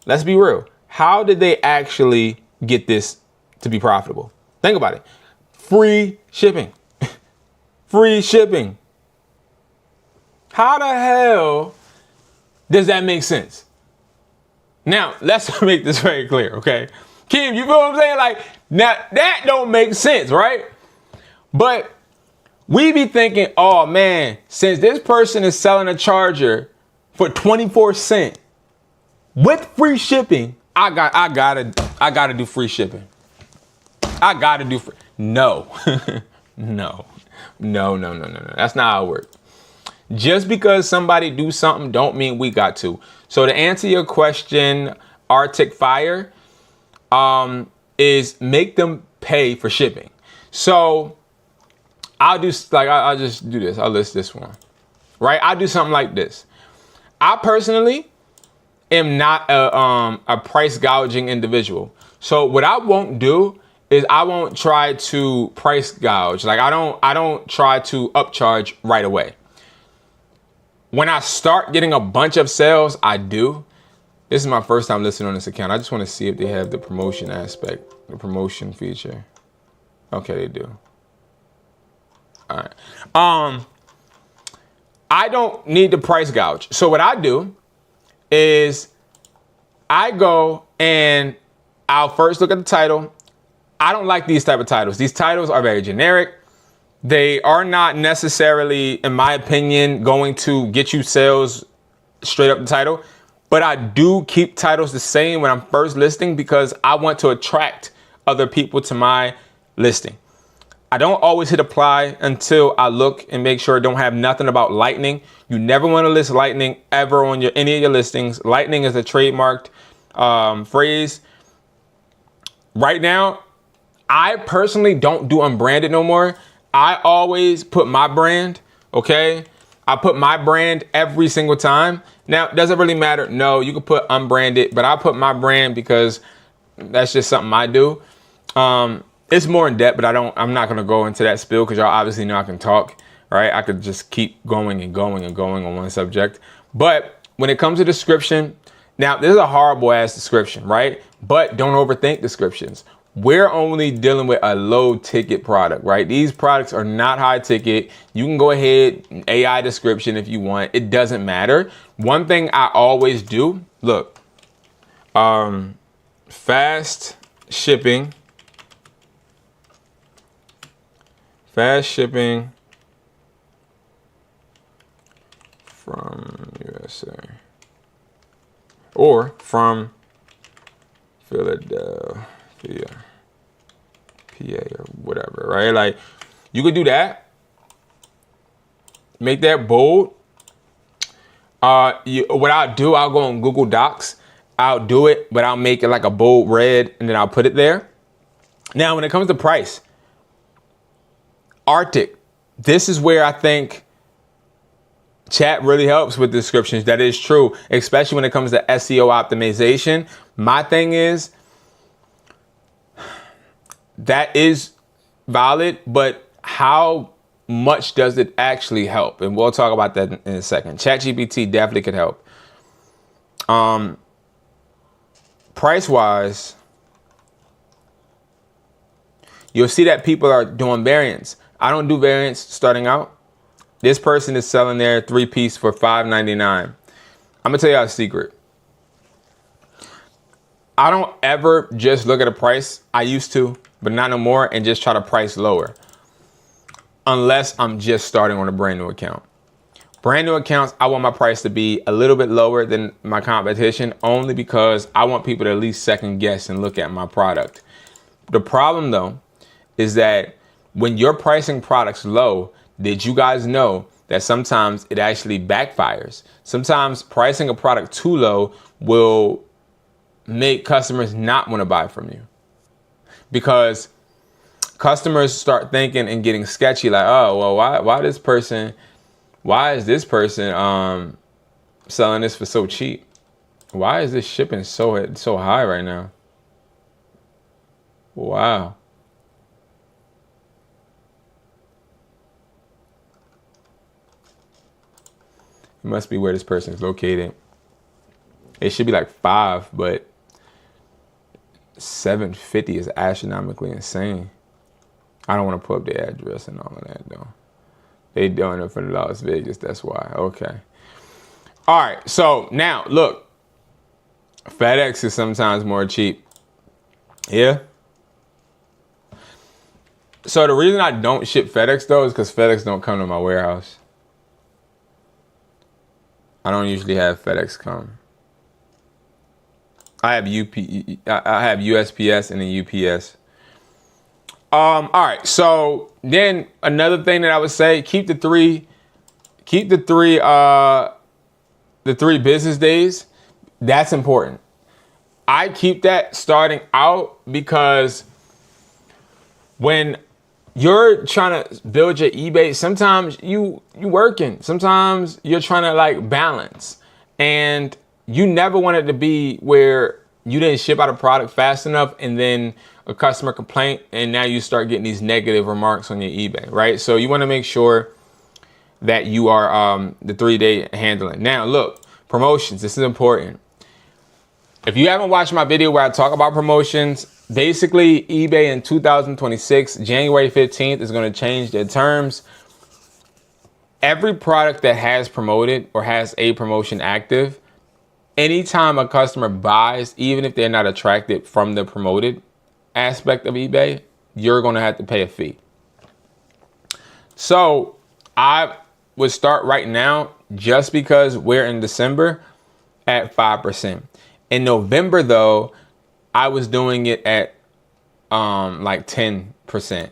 let's be real. How did they actually get this to be profitable? Think about it. Free shipping. Free shipping. How the hell does that make sense? Now, let's make this very clear, okay? Kim, you feel what I'm saying? Like, now that don't make sense, right? But we be thinking, oh man, since this person is selling a charger for 24 cents with free shipping, I gotta do free shipping. I gotta do free. No, no. That's not how it works. Just because somebody do something don't mean we got to. So to answer your question, Arctic Fire, is make them pay for shipping. So I'll just do this. I'll list this one, right? I'll do something like this. I personally am not a price gouging individual. So what I won't do is I won't try to price gouge. Like I don't try to upcharge right away. When I start getting a bunch of sales, I do. This is my first time listing on this account. I just want to see if they have the promotion aspect, the promotion feature. Okay, they do. All right. I don't need to price gouge. So what I do is I go and I'll first look at the title. I don't like these type of titles. These titles are very generic. They are not necessarily, in my opinion, going to get you sales straight up the title. But I do keep titles the same when I'm first listing because I want to attract other people to my listing. I don't always hit apply until I look and make sure I don't have nothing about lightning. You never want to list lightning ever on any of your listings. Lightning is a trademarked phrase. Right now, I personally don't do unbranded no more. I always put my brand, okay? I put my brand every single time. Now, does it really matter? No, you can put unbranded, but I put my brand because that's just something I do. It's more in depth, but I'm not gonna go into that spiel because y'all obviously know I can talk, right? I could just keep going and going and going on one subject. But when it comes to description, now this is a horrible ass description, right? But don't overthink descriptions. We're only dealing with a low ticket product, right? These products are not high ticket. You can go ahead, AI description if you want. It doesn't matter. One thing I always do, look, fast shipping from USA or from Philadelphia, PA or whatever, right? Like you could do that. Make that bold. What I'll do, I'll go on Google Docs. I'll do it, but I'll make it like a bold red and then I'll put it there. Now, when it comes to price, Arctic, this is where I think chat really helps with descriptions. That is true, especially when it comes to SEO optimization. My thing is, that is valid, but how much does it actually help? And we'll talk about that in a second. ChatGPT definitely could help. Price-wise, you'll see that people are doing variants. I don't do variants starting out. This person is selling their 3-piece for $5.99. I'm gonna tell you a secret. I don't ever just look at a price. I used to, but not no more, and just try to price lower. Unless I'm just starting on a brand new account. Brand new accounts, I want my price to be a little bit lower than my competition, only because I want people to at least second guess and look at my product. The problem though, is that when you're pricing products low, did you guys know that sometimes it actually backfires? Sometimes pricing a product too low will make customers not want to buy from you. Because customers start thinking and getting sketchy, like, oh, well, why is this person selling this for so cheap? Why is this shipping so high right now? Wow. must be where this person is located. It should be like 5, but 750 is astronomically insane. I don't want to put up the address and all of that though. They doing it from Las Vegas, that's why. Okay. All right, so now look, FedEx is sometimes more cheap. Yeah. So the reason I don't ship FedEx though is because FedEx don't come to my warehouse. I don't usually have FedEx come. I have USPS and then UPS. All right, so then another thing that I would say, keep the three business days. That's important. I keep that starting out because when you're trying to build your eBay, sometimes you working, sometimes you're trying to like balance, and you never want it to be where you didn't ship out a product fast enough and then a customer complaint and now you start getting these negative remarks on your eBay, right? So you want to make sure that you are the 3-day handling. Now look, promotions, this is important. If you haven't watched my video where I talk about promotions, basically eBay in 2026, January 15th is going to change their terms. Every product that has promoted or has a promotion active, anytime a customer buys, even if they're not attracted from the promoted aspect of eBay, you're going to have to pay a fee. So I would start right now, just because we're in December, at 5%. In November though, I was doing it at like 10%.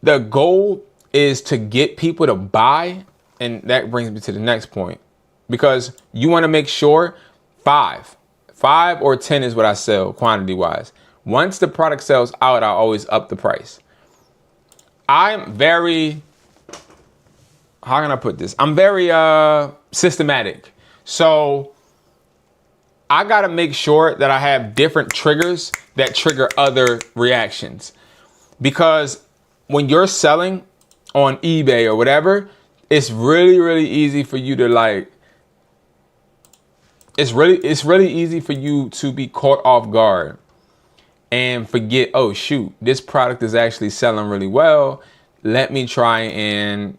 The goal is to get people to buy, and that brings me to the next point, because you want to make sure 5 or 10 is what I sell quantity wise. Once the product sells out, I always up the price. I'm very, how can I put this? I'm very systematic. So I got to make sure that I have different triggers that trigger other reactions, because when you're selling on eBay or whatever, it's really easy for you to like, it's really easy for you to be caught off guard and forget, oh shoot, this product is actually selling really well. Let me try and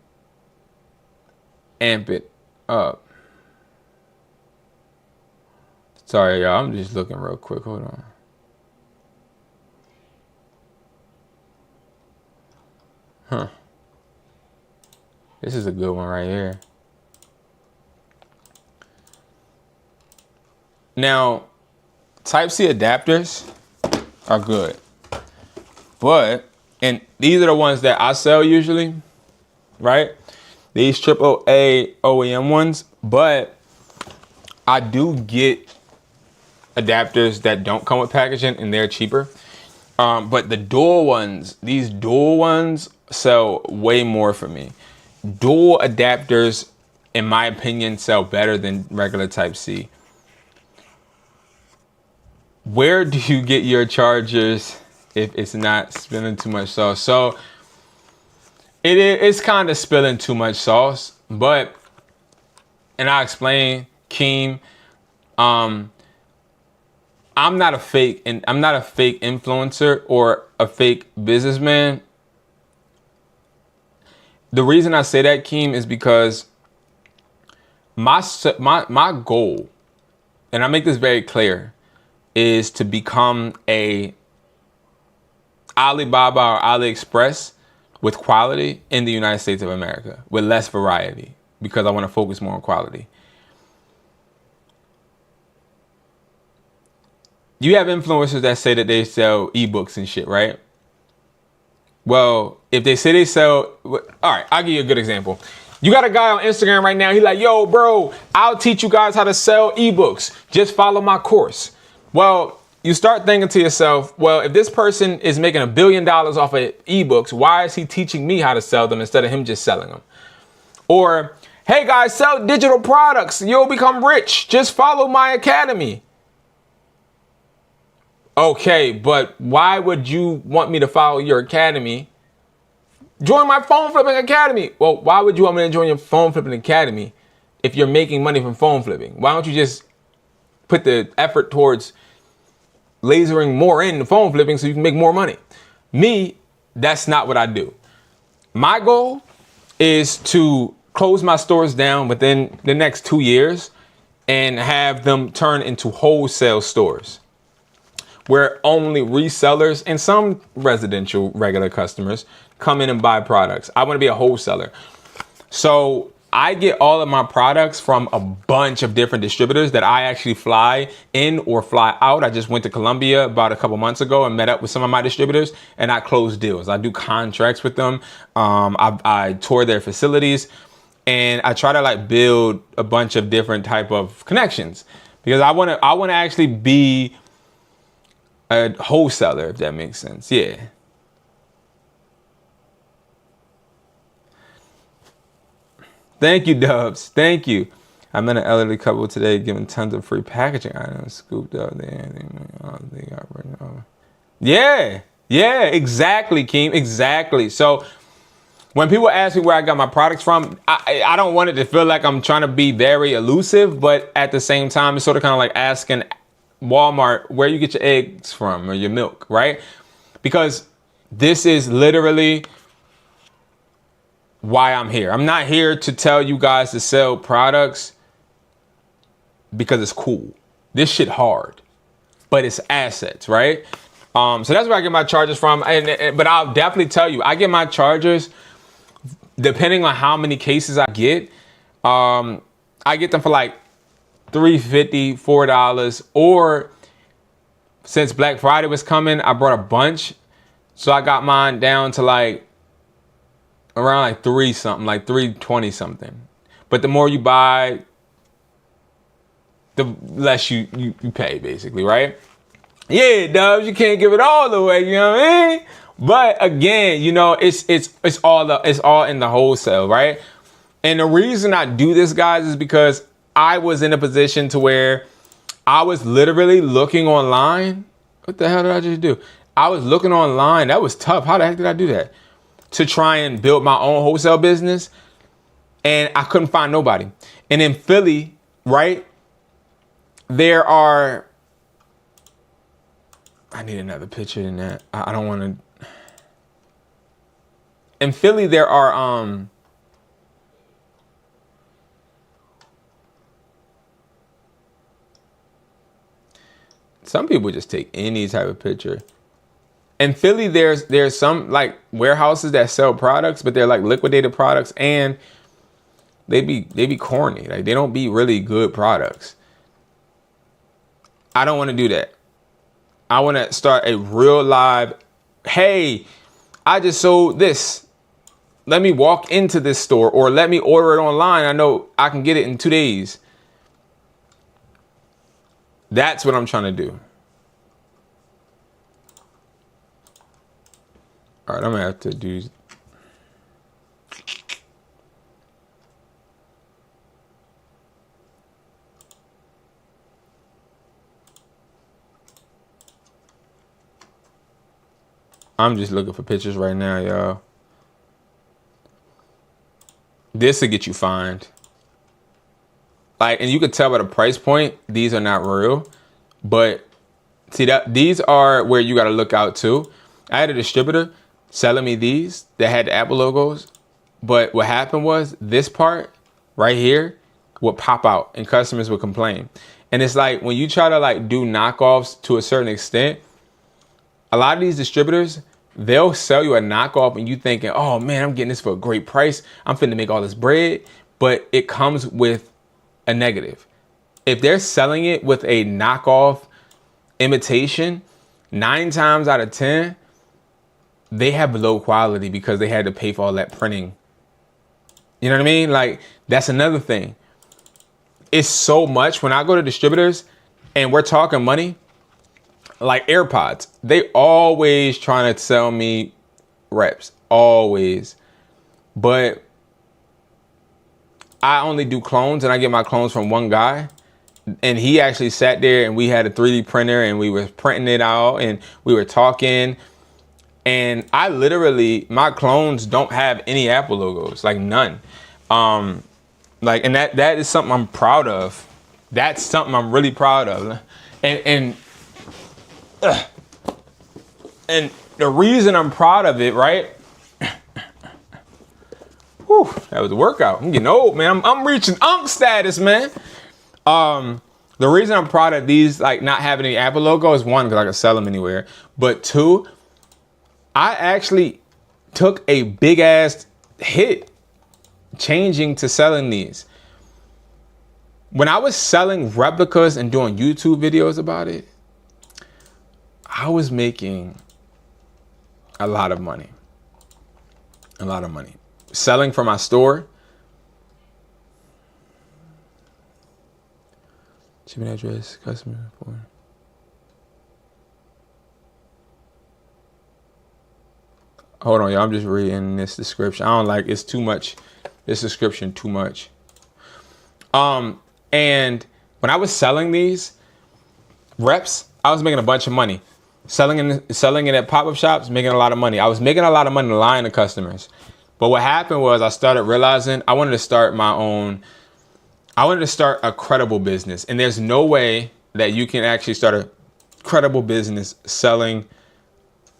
amp it up. Sorry, y'all, I'm just looking real quick. Hold on. Huh. This is a good one right here. Now, Type-C adapters are good, but, and these are the ones that I sell usually, right? These AAA OEM ones, but I do get adapters that don't come with packaging and they're cheaper. But the dual ones, these dual ones sell way more for me. Dual adapters, in my opinion, sell better than regular Type-C. Where do you get your chargers if it's not spilling too much sauce? So it's kind of spilling too much sauce, but, and I'll explain, Keem, I'm not a fake influencer or a fake businessman. The reason I say that, Keem, is because my goal, and I make this very clear, is to become a Alibaba or AliExpress with quality in the United States of America with less variety, because I want to focus more on quality. You have influencers that say that they sell ebooks and shit, right? Well, if they say they sell, all right, I'll give you a good example. You got a guy on Instagram right now. He's like, yo, bro, I'll teach you guys how to sell ebooks. Just follow my course. Well, you start thinking to yourself, well, if this person is making $1 billion off of ebooks, why is he teaching me how to sell them instead of him just selling them? Or, hey guys, sell digital products. You'll become rich. Just follow my academy. Okay, but why would you want me to follow your academy Join my phone flipping academy. Well, why would you want me to join your phone flipping academy if you're making money from phone flipping? Why don't you just put the effort towards lasering more in the phone flipping so you can make more money? Me, that's not what I do. My goal is to close my stores down within the next 2 years and have them turn into wholesale stores where only resellers and some residential regular customers come in and buy products. I want to be a wholesaler. So I get all of my products from a bunch of different distributors that I actually fly in or fly out. I just went to Colombia about a couple months ago and met up with some of my distributors, and I close deals. I do contracts with them. I tour their facilities, and I try to like build a bunch of different type of connections because I want to actually be a wholesaler, if that makes sense. Yeah. Thank you, Dubs. Thank you. I met an elderly couple today giving tons of free packaging items. Scooped up there. Yeah. Yeah, exactly, Keem. Exactly. So when people ask me where I got my products from, I don't want it to feel like I'm trying to be very elusive, but at the same time, it's sort of kind of like asking Walmart where you get your eggs from or your milk, right? Because this is literally why I'm here. I'm not here to tell you guys to sell products because it's cool. This shit hard, but it's assets, right? So that's where I get my charges from. But I'll definitely tell you, I get my charges depending on how many cases I get. I get them for like $3.50, $4, or since Black Friday was coming, I brought a bunch. So I got mine down to like around like 3 something, like 320 something. But the more you buy, the less you pay, basically, right? Yeah, Dubs, you can't give it all away, you know what I mean? But again, you know, it's all in the wholesale, right? And the reason I do this, guys, is because I was in a position to where I was literally looking online. What the hell did I just do? I was looking online. That was tough. How the heck did I do that? To try and build my own wholesale business. And I couldn't find nobody. And in Philly, right, there are, I need another picture than that. I don't want to. In Philly, there are, some people just take any type of picture. In Philly, there's some like warehouses that sell products, but they're like liquidated products, and they be corny. Like they don't be really good products. I don't want to do that. I want to start a real live, hey, I just sold this. Let me walk into this store or let me order it online. I know I can get it in 2 days. That's what I'm trying to do. All right, I'm gonna have to do. I'm just looking for pictures right now, y'all. This will get you fined. Like, and you can tell by the price point, these are not real. But see that these are where you got to look out too. I had a distributor selling me these that had the Apple logos, but what happened was this part right here would pop out and customers would complain. And it's like when you try to like do knockoffs to a certain extent, a lot of these distributors, they'll sell you a knockoff and you thinking, oh man, I'm getting this for a great price. I'm finna make all this bread, but it comes with a negative. If they're selling it with a knockoff imitation, 9 times out of 10, they have low quality because they had to pay for all that printing. You know what I mean? Like, that's another thing. It's so much. When I go to distributors and we're talking money, like AirPods, they always trying to sell me reps, always. But I only do clones and I get my clones from one guy. And he actually sat there and we had a 3D printer and we were printing it out and we were talking. And I literally, my clones don't have any Apple logos, like none. Like, and that is something I'm proud of. That's something I'm really proud of. And the reason I'm proud of it, right? Whew, that was a workout. I'm getting old, man. I'm reaching unk status, man. The reason I'm proud of these, like not having any Apple logo, is one, because I can sell them anywhere. But two, I actually took a big ass hit changing to selling these. When I was selling replicas and doing YouTube videos about it, I was making a lot of money. A lot of money. Selling from my store. Shipping address, customer report. Hold on, y'all. I'm just reading this description. I don't like, it's too much. This description too much. And when I was selling these reps, I was making a bunch of money. Selling it at pop-up shops, making a lot of money. I was making a lot of money lying to customers. But what happened was I started realizing I wanted to start a credible business. And there's no way that you can actually start a credible business selling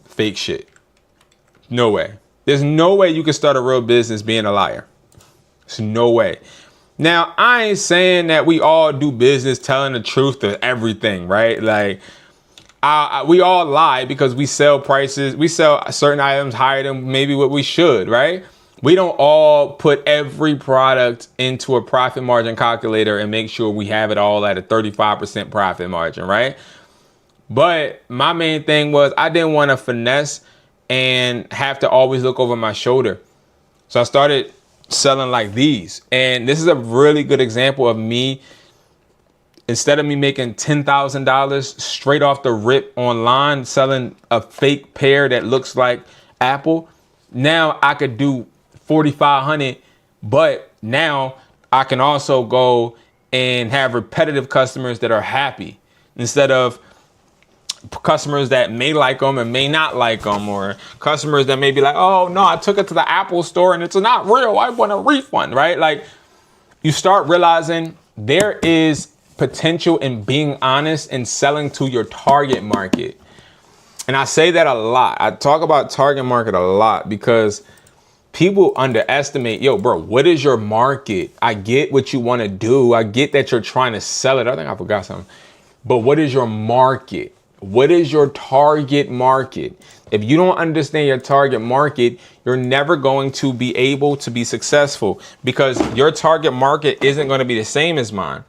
fake shit. No way. There's no way you can start a real business being a liar. There's no way. Now, I ain't saying that we all do business telling the truth to everything, right? Like, we all lie because we sell prices. We sell certain items higher than maybe what we should, right? We don't all put every product into a profit margin calculator and make sure we have it all at a 35% profit margin, right? But my main thing was I didn't want to finesse and have to always look over my shoulder. So I started selling like these. And this is a really good example of me. Instead of me making $10,000 straight off the rip online, selling a fake pair that looks like Apple, now I could do $4,500, but now I can also go and have repetitive customers that are happy instead of customers that may like them and may not like them, or customers that may be like, oh no, I took it to the Apple store and it's not real, I want a refund, right? Like, you start realizing there is potential in being honest and selling to your target market. And I say that a lot. I talk about target market a lot because people underestimate, yo, bro, what is your market? I get what you want to do. I get that you're trying to sell it. I think I forgot something. But what is your market? What is your target market? If you don't understand your target market, you're never going to be able to be successful because your target market isn't going to be the same as mine,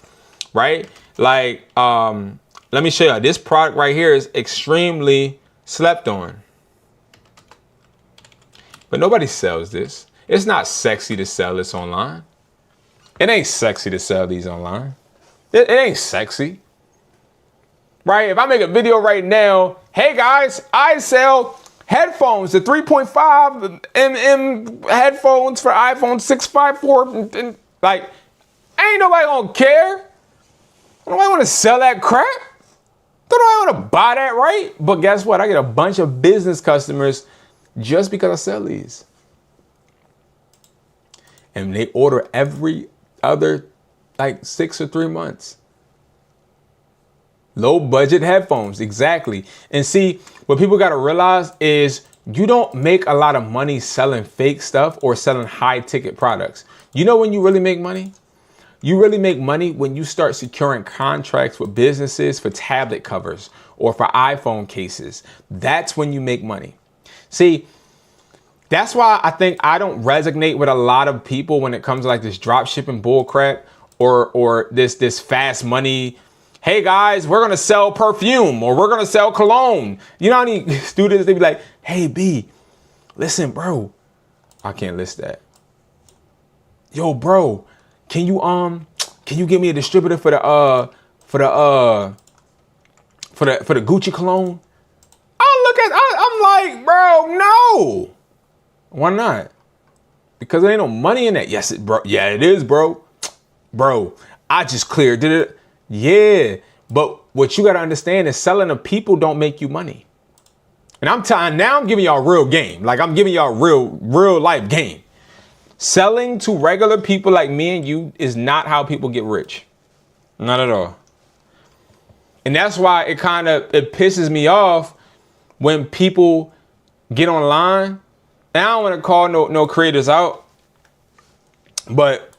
right? Like, let me show you. This product right here is extremely slept on. But nobody sells this. It's not sexy to sell this online. It ain't sexy to sell these online. It ain't sexy. Right? If I make a video right now, hey guys, I sell headphones, the 3.5 mm headphones for iPhone 654, and like, ain't nobody gonna care. Nobody wanna sell that crap. Don't nobody wanna buy that, right? But guess what? I get a bunch of business customers just because I sell these. And they order every other, like 6 or 3 months. Low budget headphones, exactly. And see, what people got to realize is you don't make a lot of money selling fake stuff or selling high ticket products. You know when you really make money? You really make money when you start securing contracts with businesses for tablet covers or for iPhone cases. That's when you make money. See, that's why I think I don't resonate with a lot of people when it comes to like this drop shipping bull crap or this fast money. Hey guys, we're gonna sell perfume or we're gonna sell cologne. You know how many students, they be like, hey B, listen bro, I can't list that. Yo bro, can you give me a distributor for the Gucci cologne? I'm like, bro, no. Why not? Because there ain't no money in that. Yes, bro. Yeah, it is, bro. Bro, I just cleared it. Yeah, but what you got to understand is selling to people don't make you money. And I'm giving y'all real game. Like I'm giving y'all real life game. Selling to regular people like me and you is not how people get rich. Not at all. And that's why it pisses me off when people get online. And I don't want to call no creators out, but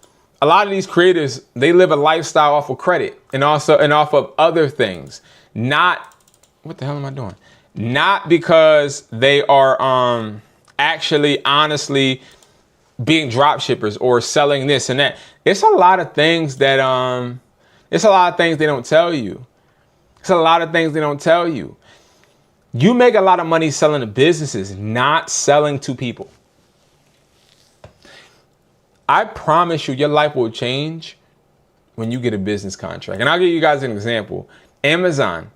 a lot of these creators, they live a lifestyle off of credit and off of other things. Not, what the hell am I doing? Not because they are actually honestly being drop shippers or selling this and that. It's a lot of things that they don't tell you. It's a lot of things they don't tell you. You make a lot of money selling to businesses, not selling to people. I promise you, your life will change when you get a business contract. And I'll give you guys an example. Amazon,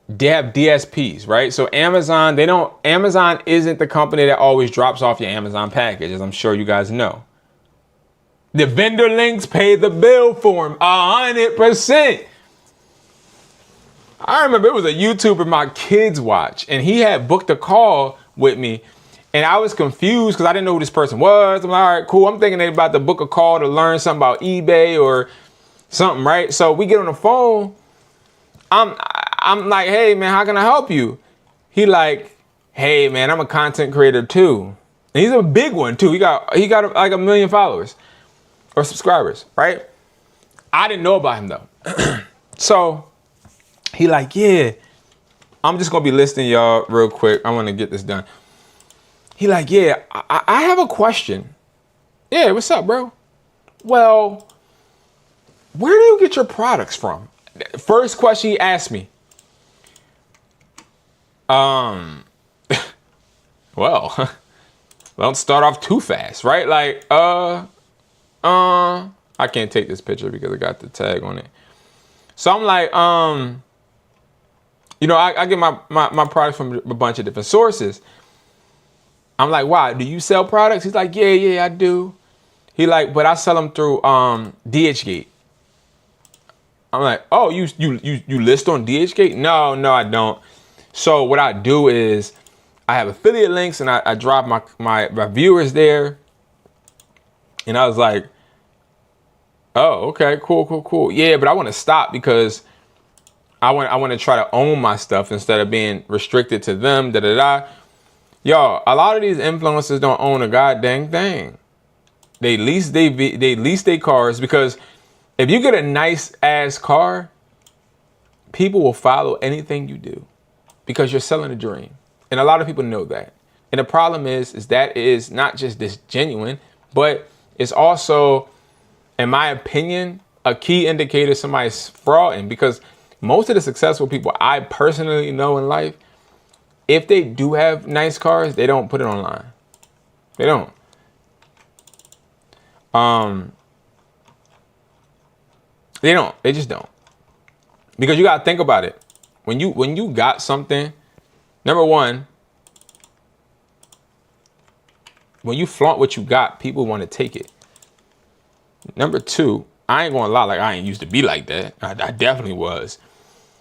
they have DSPs, right? So Amazon isn't the company that always drops off your Amazon package, as I'm sure you guys know. The vendor links pay the bill for them 100%. I remember it was a YouTuber my kids watch, and he had booked a call with me, and I was confused because I didn't know who this person was. I'm like, all right, cool. I'm thinking they're about to book a call to learn something about eBay or something, right? So we get on the phone. I'm like, hey man, how can I help you? He like, hey man, I'm a content creator too. And he's a big one too. He got like 1 million followers or subscribers, right? I didn't know about him though. So he like, yeah, I'm just gonna be listening y'all real quick. I want to get this done. He like, yeah, I have a question. Yeah, what's up, bro? Well, where do you get your products from? First question he asked me. Well, don't start off too fast, right? Like, I can't take this picture because I got the tag on it. So I'm like, I get my products from a bunch of different sources. I'm like, why? Do you sell products? He's like, yeah, I do. He like, but I sell them through DHgate. I'm like, oh, you list on DHgate? No, I don't. So what I do is I have affiliate links and I drop my viewers there. And I was like, oh, okay, cool. Yeah, but I want to stop because I want to try to own my stuff instead of being restricted to them. Y'all, a lot of these influencers don't own a goddamn thing. They lease their cars because if you get a nice ass car, people will follow anything you do because you're selling a dream. And a lot of people know that. And the problem is that is not just disingenuine, but it's also, in my opinion, a key indicator somebody's frauding, because most of the successful people I personally know in life, if they do have nice cars, they don't put it online. They don't. They don't. They just don't. Because you gotta think about it. When you got something, number one, when you flaunt what you got, people want to take it. Number two, I ain't gonna lie, like I ain't used to be like that. I definitely was.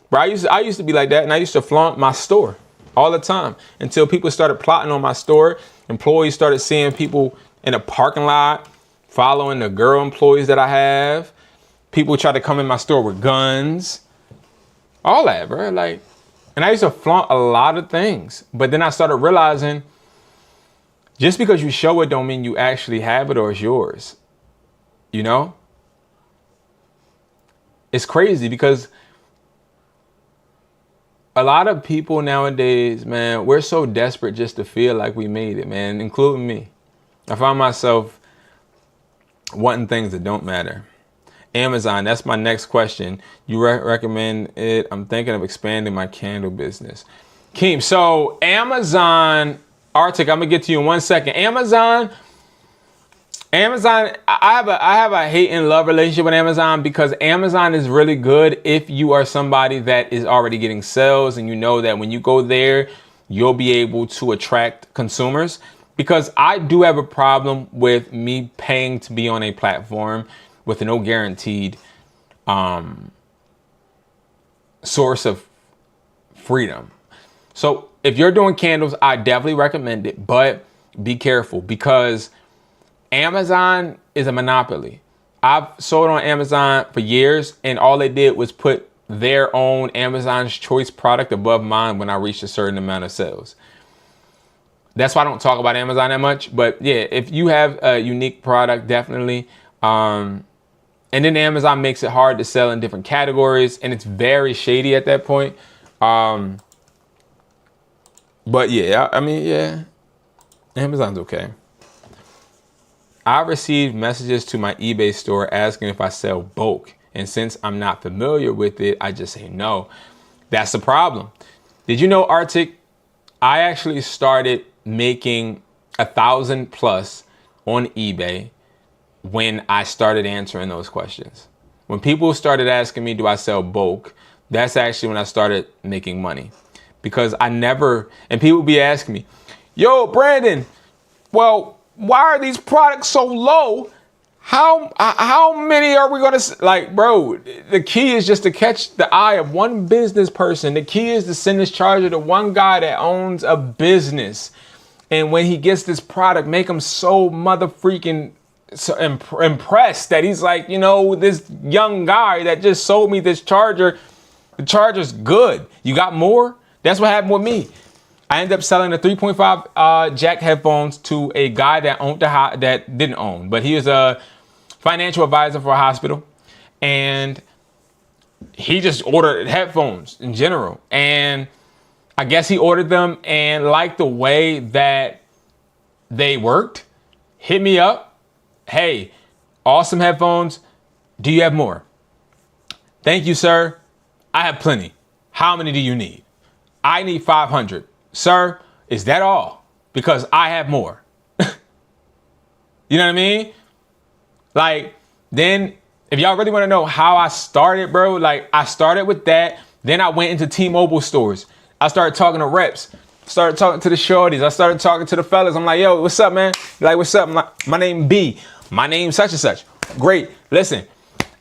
But I used to be like that, and I used to flaunt my store all the time until people started plotting on my store. Employees started seeing people in a parking lot following the girl employees that I have. People tried to come in my store with guns. All that, bro. Like, and I used to flaunt a lot of things. But then I started realizing just because you show it don't mean you actually have it or it's yours. You know? It's crazy because a lot of people nowadays, man, we're so desperate just to feel like we made it, man, including me. I find myself wanting things that don't matter. Amazon, that's my next question. You recommend it? I'm thinking of expanding my candle business. Keem, so Amazon, Arctic, I'm gonna get to you in 1 second. Amazon, I have a hate and love relationship with Amazon because Amazon is really good if you are somebody that is already getting sales and you know that when you go there, you'll be able to attract consumers. Because I do have a problem with me paying to be on a platform with no guaranteed source of freedom. So if you're doing candles, I definitely recommend it, but be careful because Amazon is a monopoly. I've sold on Amazon for years, and all they did was put their own Amazon's choice product above mine when I reached a certain amount of sales. That's why I don't talk about Amazon that much. But yeah, if you have a unique product, definitely. And then Amazon makes it hard to sell in different categories, and it's very shady at that point. But yeah, I mean, yeah, Amazon's okay. I received messages to my eBay store asking if I sell bulk. And since I'm not familiar with it, I just say no. That's the problem. Did you know, Arctic? I actually started making 1,000 plus on eBay when I started answering those questions. When people started asking me, do I sell bulk? That's actually when I started making money. Because I never, and people be asking me, yo, Brandon, well, why are these products so low? How many are we gonna, like, bro, the key is just to catch the eye of one business person. The key is to send this charger to one guy that owns a business. And when he gets this product, make him so mother freaking so impressed that he's like, you know, this young guy that just sold me this charger, the charger's good. You got more? That's what happened with me. I ended up selling the 3.5 jack headphones to a guy that owned that didn't own, but he was a financial advisor for a hospital, and he just ordered headphones in general. And I guess he ordered them and liked the way that they worked. Hit me up. Hey, awesome headphones. Do you have more? Thank you, sir. I have plenty. How many do you need? I need 500. Sir, is that all? Because I have more. You know what I mean? Like, then if y'all really want to know how I started, bro, like I started with that. Then I went into T-Mobile stores. I started talking to reps, started talking to the shorties. I started talking to the fellas. I'm like, yo, what's up, man? Like, what's up? My name B. My name such and such. Great. Listen,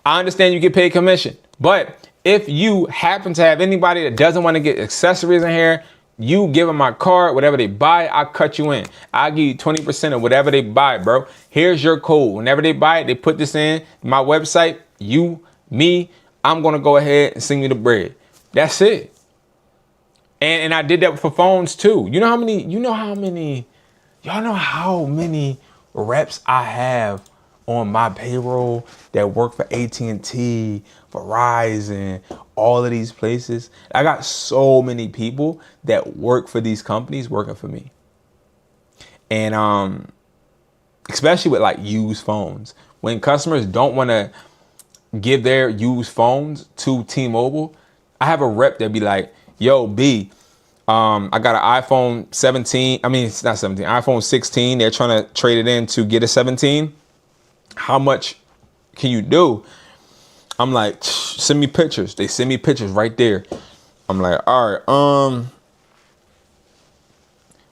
I understand you get paid commission, but if you happen to have anybody that doesn't want to get accessories in here, you give them my card, whatever they buy, I'll cut you in. I'll give you 20% of whatever they buy, bro. Here's your code. Whenever they buy it, they put this in my website, I'm going to go ahead and send you the bread. That's it. And I did that for phones too. You know how many reps I have on my payroll that work for AT&T, Verizon, all of these places. I got so many people that work for these companies working for me. And especially with like used phones. When customers don't want to give their used phones to T-Mobile, I have a rep that be like, yo, B, I got an iPhone 17. I mean, it's not 17, iPhone 16. They're trying to trade it in to get a 17. How much can you do? I'm like, send me pictures. They send me pictures right there. I'm like, all right,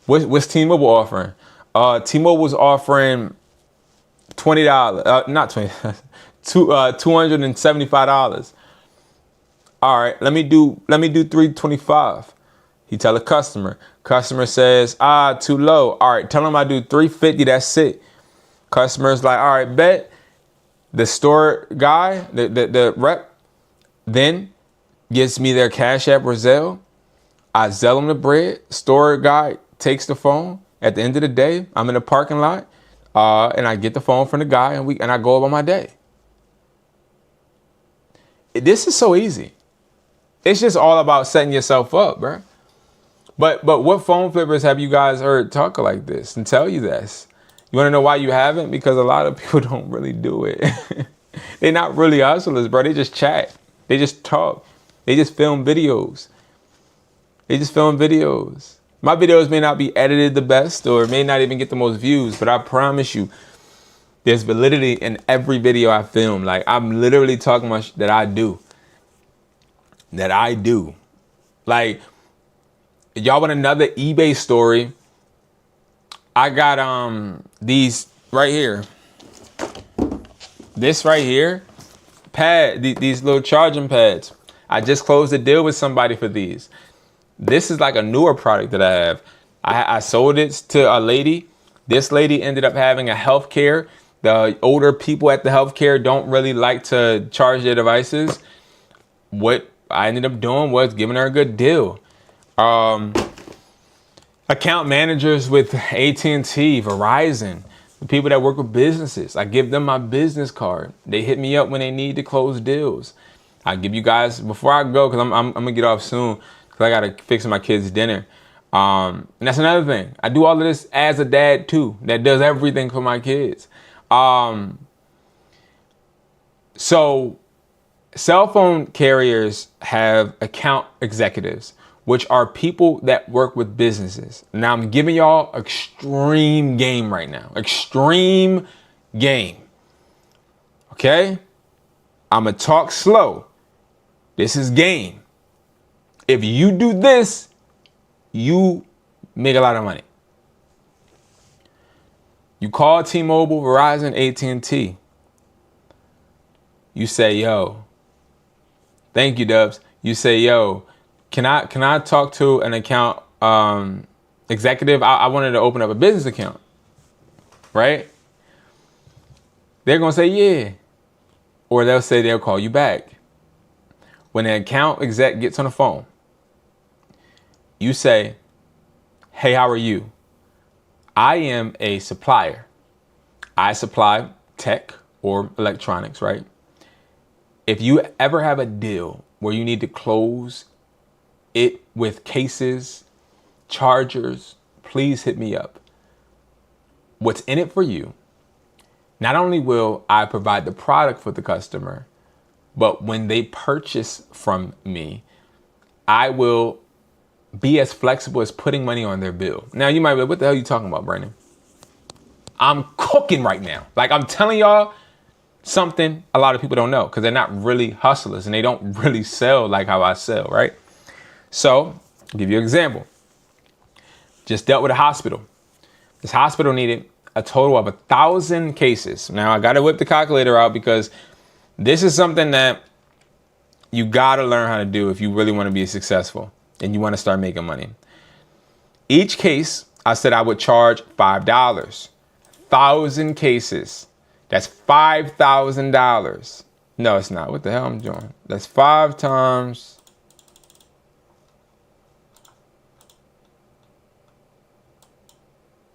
what's T-Mobile offering? T-Mobile's offering $20, not 20, $275. All right, let me do $325. He tell the customer says, too low. All right, tell him I do $350. That's it. Customer's like, all right, bet. The store guy, the rep, then gives me their Cash App or Zelle. I Zelle them the bread. Store guy takes the phone. At the end of the day, I'm in the parking lot, and I get the phone from the guy, and I go about my day. This is so easy. It's just all about setting yourself up, bro. But what phone flippers have you guys heard talk like this and tell you this? You want to know why you haven't? Because a lot of people don't really do it. They're not really hustlers, bro. They just chat. They just talk. They just film videos. My videos may not be edited the best or may not even get the most views, but I promise you, there's validity in every video I film. Like, I'm literally talking about that I do. Like, y'all want another eBay story? I got these right here. This right here, these little charging pads. I just closed a deal with somebody for these. This is like a newer product that I have. I sold it to a lady. This lady ended up having a healthcare. The older people at the healthcare don't really like to charge their devices. What I ended up doing was giving her a good deal. Account managers with AT&T, Verizon, the people that work with businesses, I give them my business card. They hit me up when they need to close deals. I give you guys, before I go, because I'm gonna get off soon, because I gotta fix my kids' dinner. And that's another thing. I do all of this as a dad too, that does everything for my kids. So cell phone carriers have account executives, which are people that work with businesses. Now I'm giving y'all extreme game right now. Extreme game. Okay? I'm gonna talk slow. This is game. If you do this, you make a lot of money. You call T-Mobile, Verizon, AT&T. You say, yo, thank you, Dubs. You say, yo, can I talk to an account executive? I wanted to open up a business account, right? They're gonna say, yeah. Or they'll say they'll call you back. When an account exec gets on the phone, you say, hey, how are you? I am a supplier. I supply tech or electronics, right? If you ever have a deal where you need to close it with cases, chargers, please hit me up. What's in it for you? Not only will I provide the product for the customer, but when they purchase from me, I will be as flexible as putting money on their bill. Now you might be like, what the hell are you talking about, Brandon? I'm cooking right now. Like I'm telling y'all something a lot of people don't know because they're not really hustlers and they don't really sell like how I sell, right? So I'll give you an example. Just dealt with a hospital. This hospital needed a total of 1,000 cases. Now I got to whip the calculator out because this is something that you got to learn how to do if you really want to be successful and you want to start making money. Each case, I said I would charge $5. 1,000 cases. That's $5,000. No, it's not. What the hell I'm doing? That's 5 times.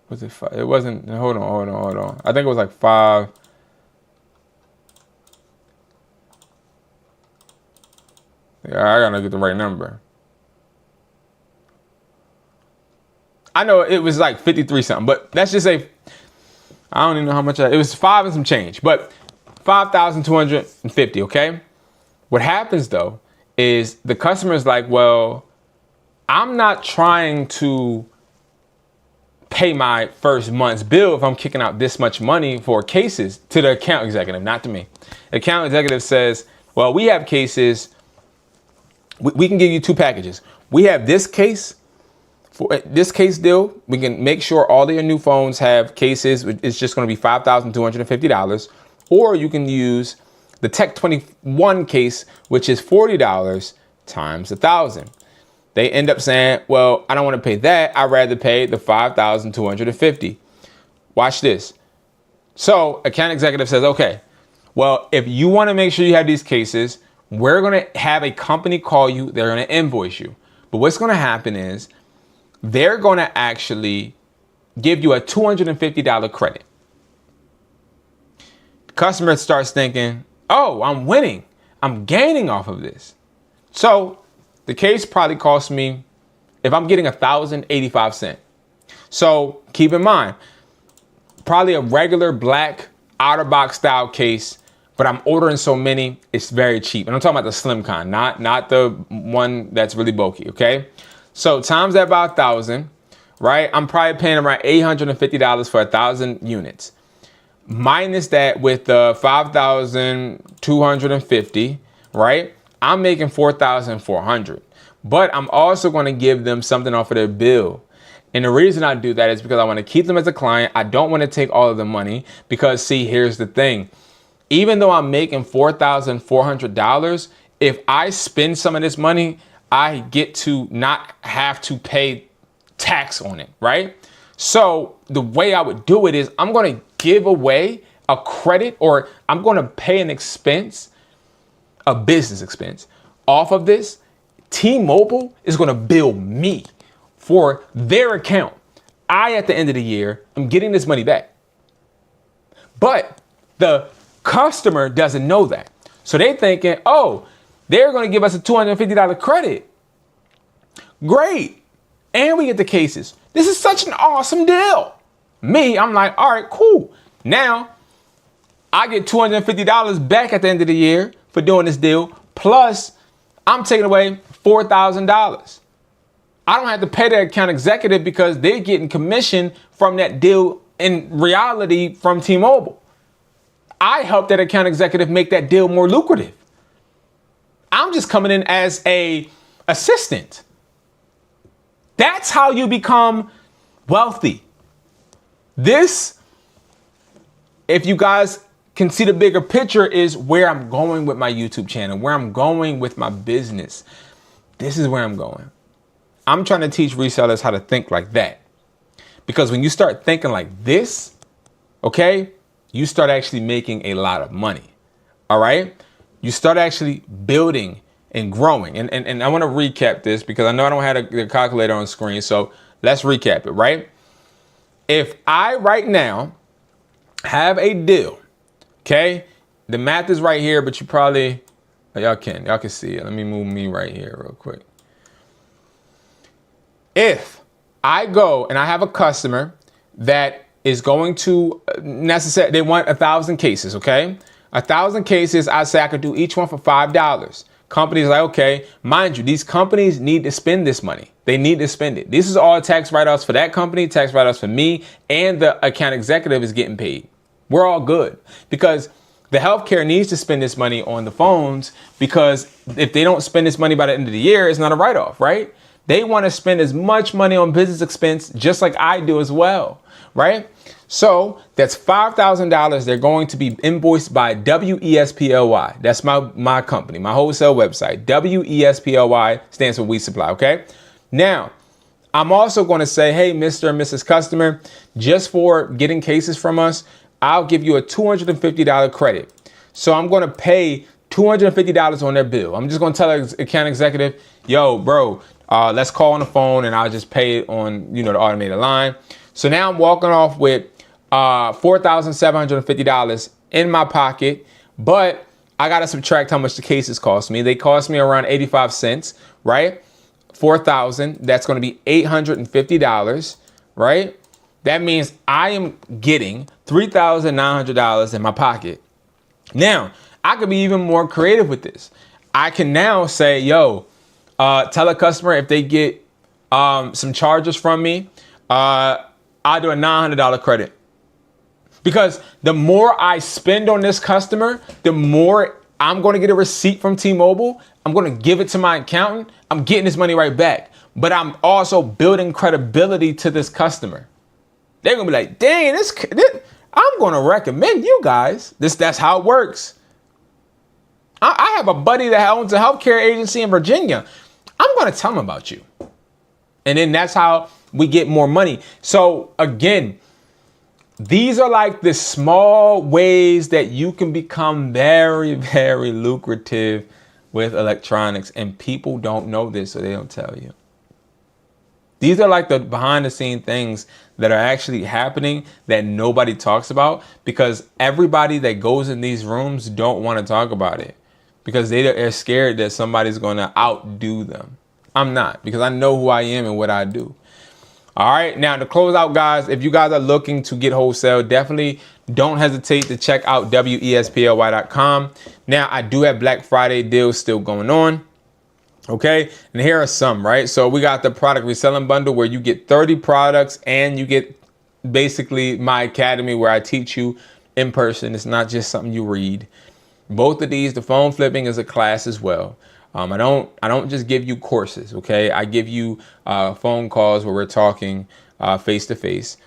Was it 5? It wasn't. Hold on. I think it was like 5. Yeah, I gotta get the right number. I know it was like 53 something, but let's just say, I don't even know how much, it was 5 and some change, but 5,250, okay? What happens though, is the customer is like, well, I'm not trying to pay my first month's bill if I'm kicking out this much money for cases to the account executive, not to me. The account executive says, well, we have cases, we can give you 2 packages. We have this case. For this case deal, we can make sure all of your new phones have cases. It's just going to be $5,250. Or you can use the Tech 21 case, which is $40 times 1,000. They end up saying, well, I don't want to pay that. I'd rather pay the $5,250. Watch this. So account executive says, okay, well, if you want to make sure you have these cases, we're going to have a company call you. They're going to invoice you. But what's going to happen is they're going to actually give you a $250 credit. The customer starts thinking, oh, I'm winning. I'm gaining off of this. So the case probably cost me, if I'm getting $1,085. So keep in mind, probably a regular black outer box style case, but I'm ordering so many, it's very cheap. And I'm talking about the slim kind, not the one that's really bulky, okay? So times that by 1,000, right? I'm probably paying around $850 for 1,000 units. Minus that with the 5,250, right? I'm making 4,400. But I'm also going to give them something off of their bill. And the reason I do that is because I want to keep them as a client. I don't want to take all of the money because, see, here's the thing. Even though I'm making $4,400, if I spend some of this money, I get to not have to pay tax on it, right? So the way I would do it is I'm going to give away a credit, or I'm going to pay an expense, a business expense off of this. T-Mobile is going to bill me for their account. At the end of the year, I'm getting this money back. But the customer doesn't know that. So they're thinking, oh, they're going to give us a $250 credit. Great. And we get the cases. This is such an awesome deal. I'm like, all right, cool. Now I get $250 back at the end of the year for doing this deal. Plus I'm taking away $4,000. I don't have to pay the account executive because they're getting commission from that deal in reality from T-Mobile. I help that account executive make that deal more lucrative. I'm just coming in as a assistant. That's how you become wealthy. This, if you guys can see the bigger picture, is where I'm going with my YouTube channel, where I'm going with my business. This is where I'm going. I'm trying to teach resellers how to think like that. Because when you start thinking like this, okay, you start actually making a lot of money. All right? You start actually building and growing. And I want to recap this because I know I don't have the calculator on screen. So let's recap it, right? If I right now have a deal, okay, the math is right here, but you probably, y'all can see it. Let me move me right here real quick. If I go and I have a customer that is going to they want 1,000 cases, okay? 1,000 cases, I say I could do each one for $5. Companies like, okay, mind you, these companies need to spend this money. They need to spend it. This is all tax write-offs for that company, tax write-offs for me, and the account executive is getting paid. We're all good because the healthcare needs to spend this money on the phones, because if they don't spend this money by the end of the year, it's not a write-off, right? They want to spend as much money on business expense just like I do as well, right? So that's $5,000. They're going to be invoiced by WESPLY. That's my company, my wholesale website. WESPLY stands for We Supply, okay? Now, I'm also going to say, hey, Mr. and Mrs. Customer, just for getting cases from us, I'll give you a $250 credit. So I'm going to pay $250 on their bill. I'm just going to tell the account executive, yo, bro, let's call on the phone and I'll just pay it on, the automated line. So now I'm walking off with $4,750 in my pocket, but I got to subtract how much the cases cost me. They cost me around 85 cents, right? 4,000, that's going to be $850, right? That means I am getting $3,900 in my pocket. Now, I could be even more creative with this. I can now say, yo, tell a customer if they get some charges from me, I'll do a $900 credit. Because the more I spend on this customer, the more I'm going to get a receipt from T-Mobile. I'm going to give it to my accountant. I'm getting this money right back. But I'm also building credibility to this customer. They're going to be like, dang, this I'm going to recommend you guys. That's how it works. I have a buddy that owns a healthcare agency in Virginia. I'm going to tell him about you. And then that's how we get more money. So again, these are like the small ways that you can become very, very lucrative with electronics. And people don't know this, so they don't tell you. These are like the behind the scene things that are actually happening that nobody talks about, because everybody that goes in these rooms don't want to talk about it because they're scared that somebody's going to outdo them. I'm not, because I know who I am and what I do. All right. Now, to close out, guys, if you guys are looking to get wholesale, definitely don't hesitate to check out WESPLY.com. Now, I do have Black Friday deals still going on. Okay. And here are some, right? So we got the product reselling bundle where you get 30 products and you get basically my academy where I teach you in person. It's not just something you read. Both of these, the phone flipping is a class as well. I don't just give you courses, okay? I give you phone calls where we're talking face to face.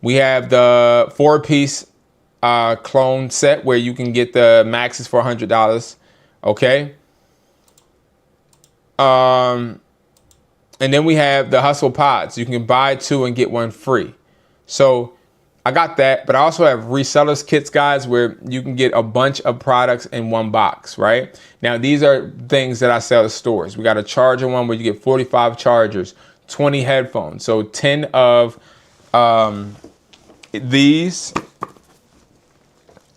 We have the 4-piece clone set where you can get the maxes for $100, okay? And then we have the Hustle Pods. You can buy 2 and get 1 free. So I got that, but I also have resellers kits, guys, where you can get a bunch of products in 1 box, right? Now, these are things that I sell at stores. We got a charger one where you get 45 chargers, 20 headphones. So 10 of these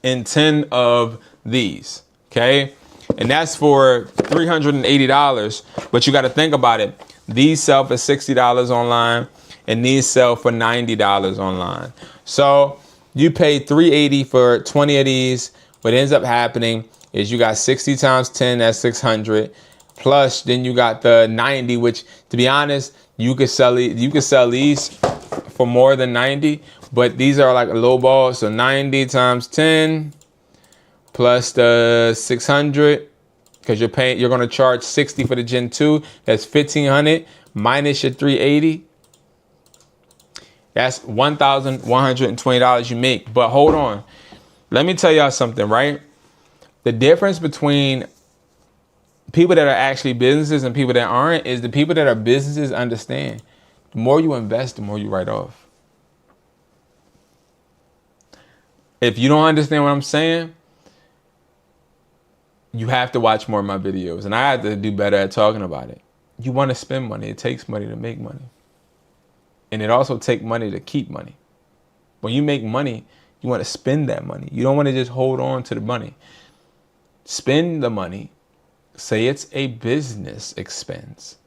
and 10 of these, okay? And that's for $380, but you got to think about it. These sell for $60 online, and these sell for $90 online. So you pay $380 for 20 of these. What ends up happening is you got 60 times 10, that's 600. Plus, then you got the 90, which, to be honest, you could sell these for more than 90, but these are like a low ball. So 90 times 10 plus the 600. Because you're going to charge 60 for the Gen 2. That's 1,500 minus your 380. That's $1,120 you make. But hold on. Let me tell y'all something, right? The difference between people that are actually businesses and people that aren't is the people that are businesses understand. The more you invest, the more you write off. If you don't understand what I'm saying, you have to watch more of my videos, and I have to do better at talking about it. You want to spend money. It takes money to make money. And it also takes money to keep money. When you make money, you want to spend that money. You don't want to just hold on to the money. Spend the money. Say it's a business expense.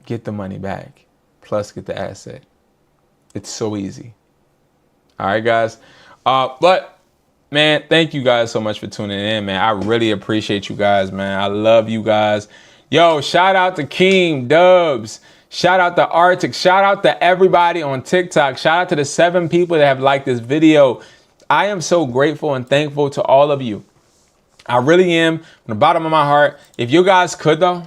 Get the money back. Plus get the asset. It's so easy. All right, guys. But man, thank you guys so much for tuning in, man. I really appreciate you guys, man. I love you guys. Yo, shout out to Keem, Dubs. Shout out to Arctic. Shout out to everybody on TikTok. Shout out to the 7 people that have liked this video. I am so grateful and thankful to all of you. I really am, from the bottom of my heart. If you guys could, though,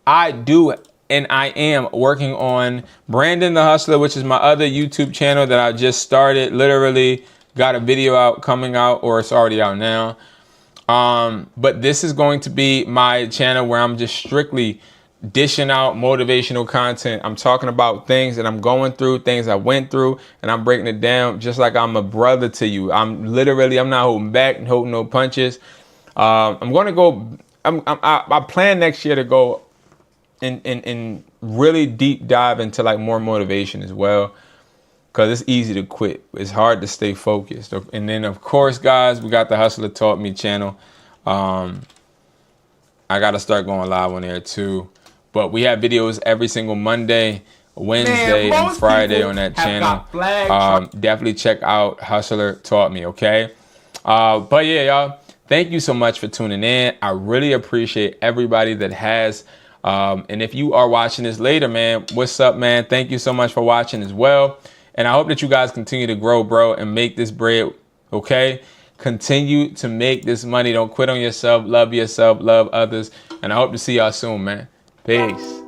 I do and I am working on Brandon the Hustler, which is my other YouTube channel that I just started. Literally got a video out, coming out, or it's already out now. But this is going to be my channel where I'm just strictly dishing out motivational content. I'm talking about things that I'm going through, things I went through, and I'm breaking it down just like I'm a brother to you. I'm not holding back and holding no punches. I'm going to go, I plan next year to go and really deep dive into like more motivation as well. Because it's easy to quit. It's hard to stay focused. And then, of course, guys, we got the Hustler Taught Me channel. I got to start going live on there, too. But we have videos every single Monday, Wednesday, and Friday on that channel. Definitely check out Hustler Taught Me, okay? But, yeah, y'all, thank you so much for tuning in. I really appreciate everybody that has. And if you are watching this later, man, what's up, man? Thank you so much for watching as well. And I hope that you guys continue to grow, bro, and make this bread, okay? Continue to make this money. Don't quit on yourself. Love others. And I hope to see y'all soon, man. Peace.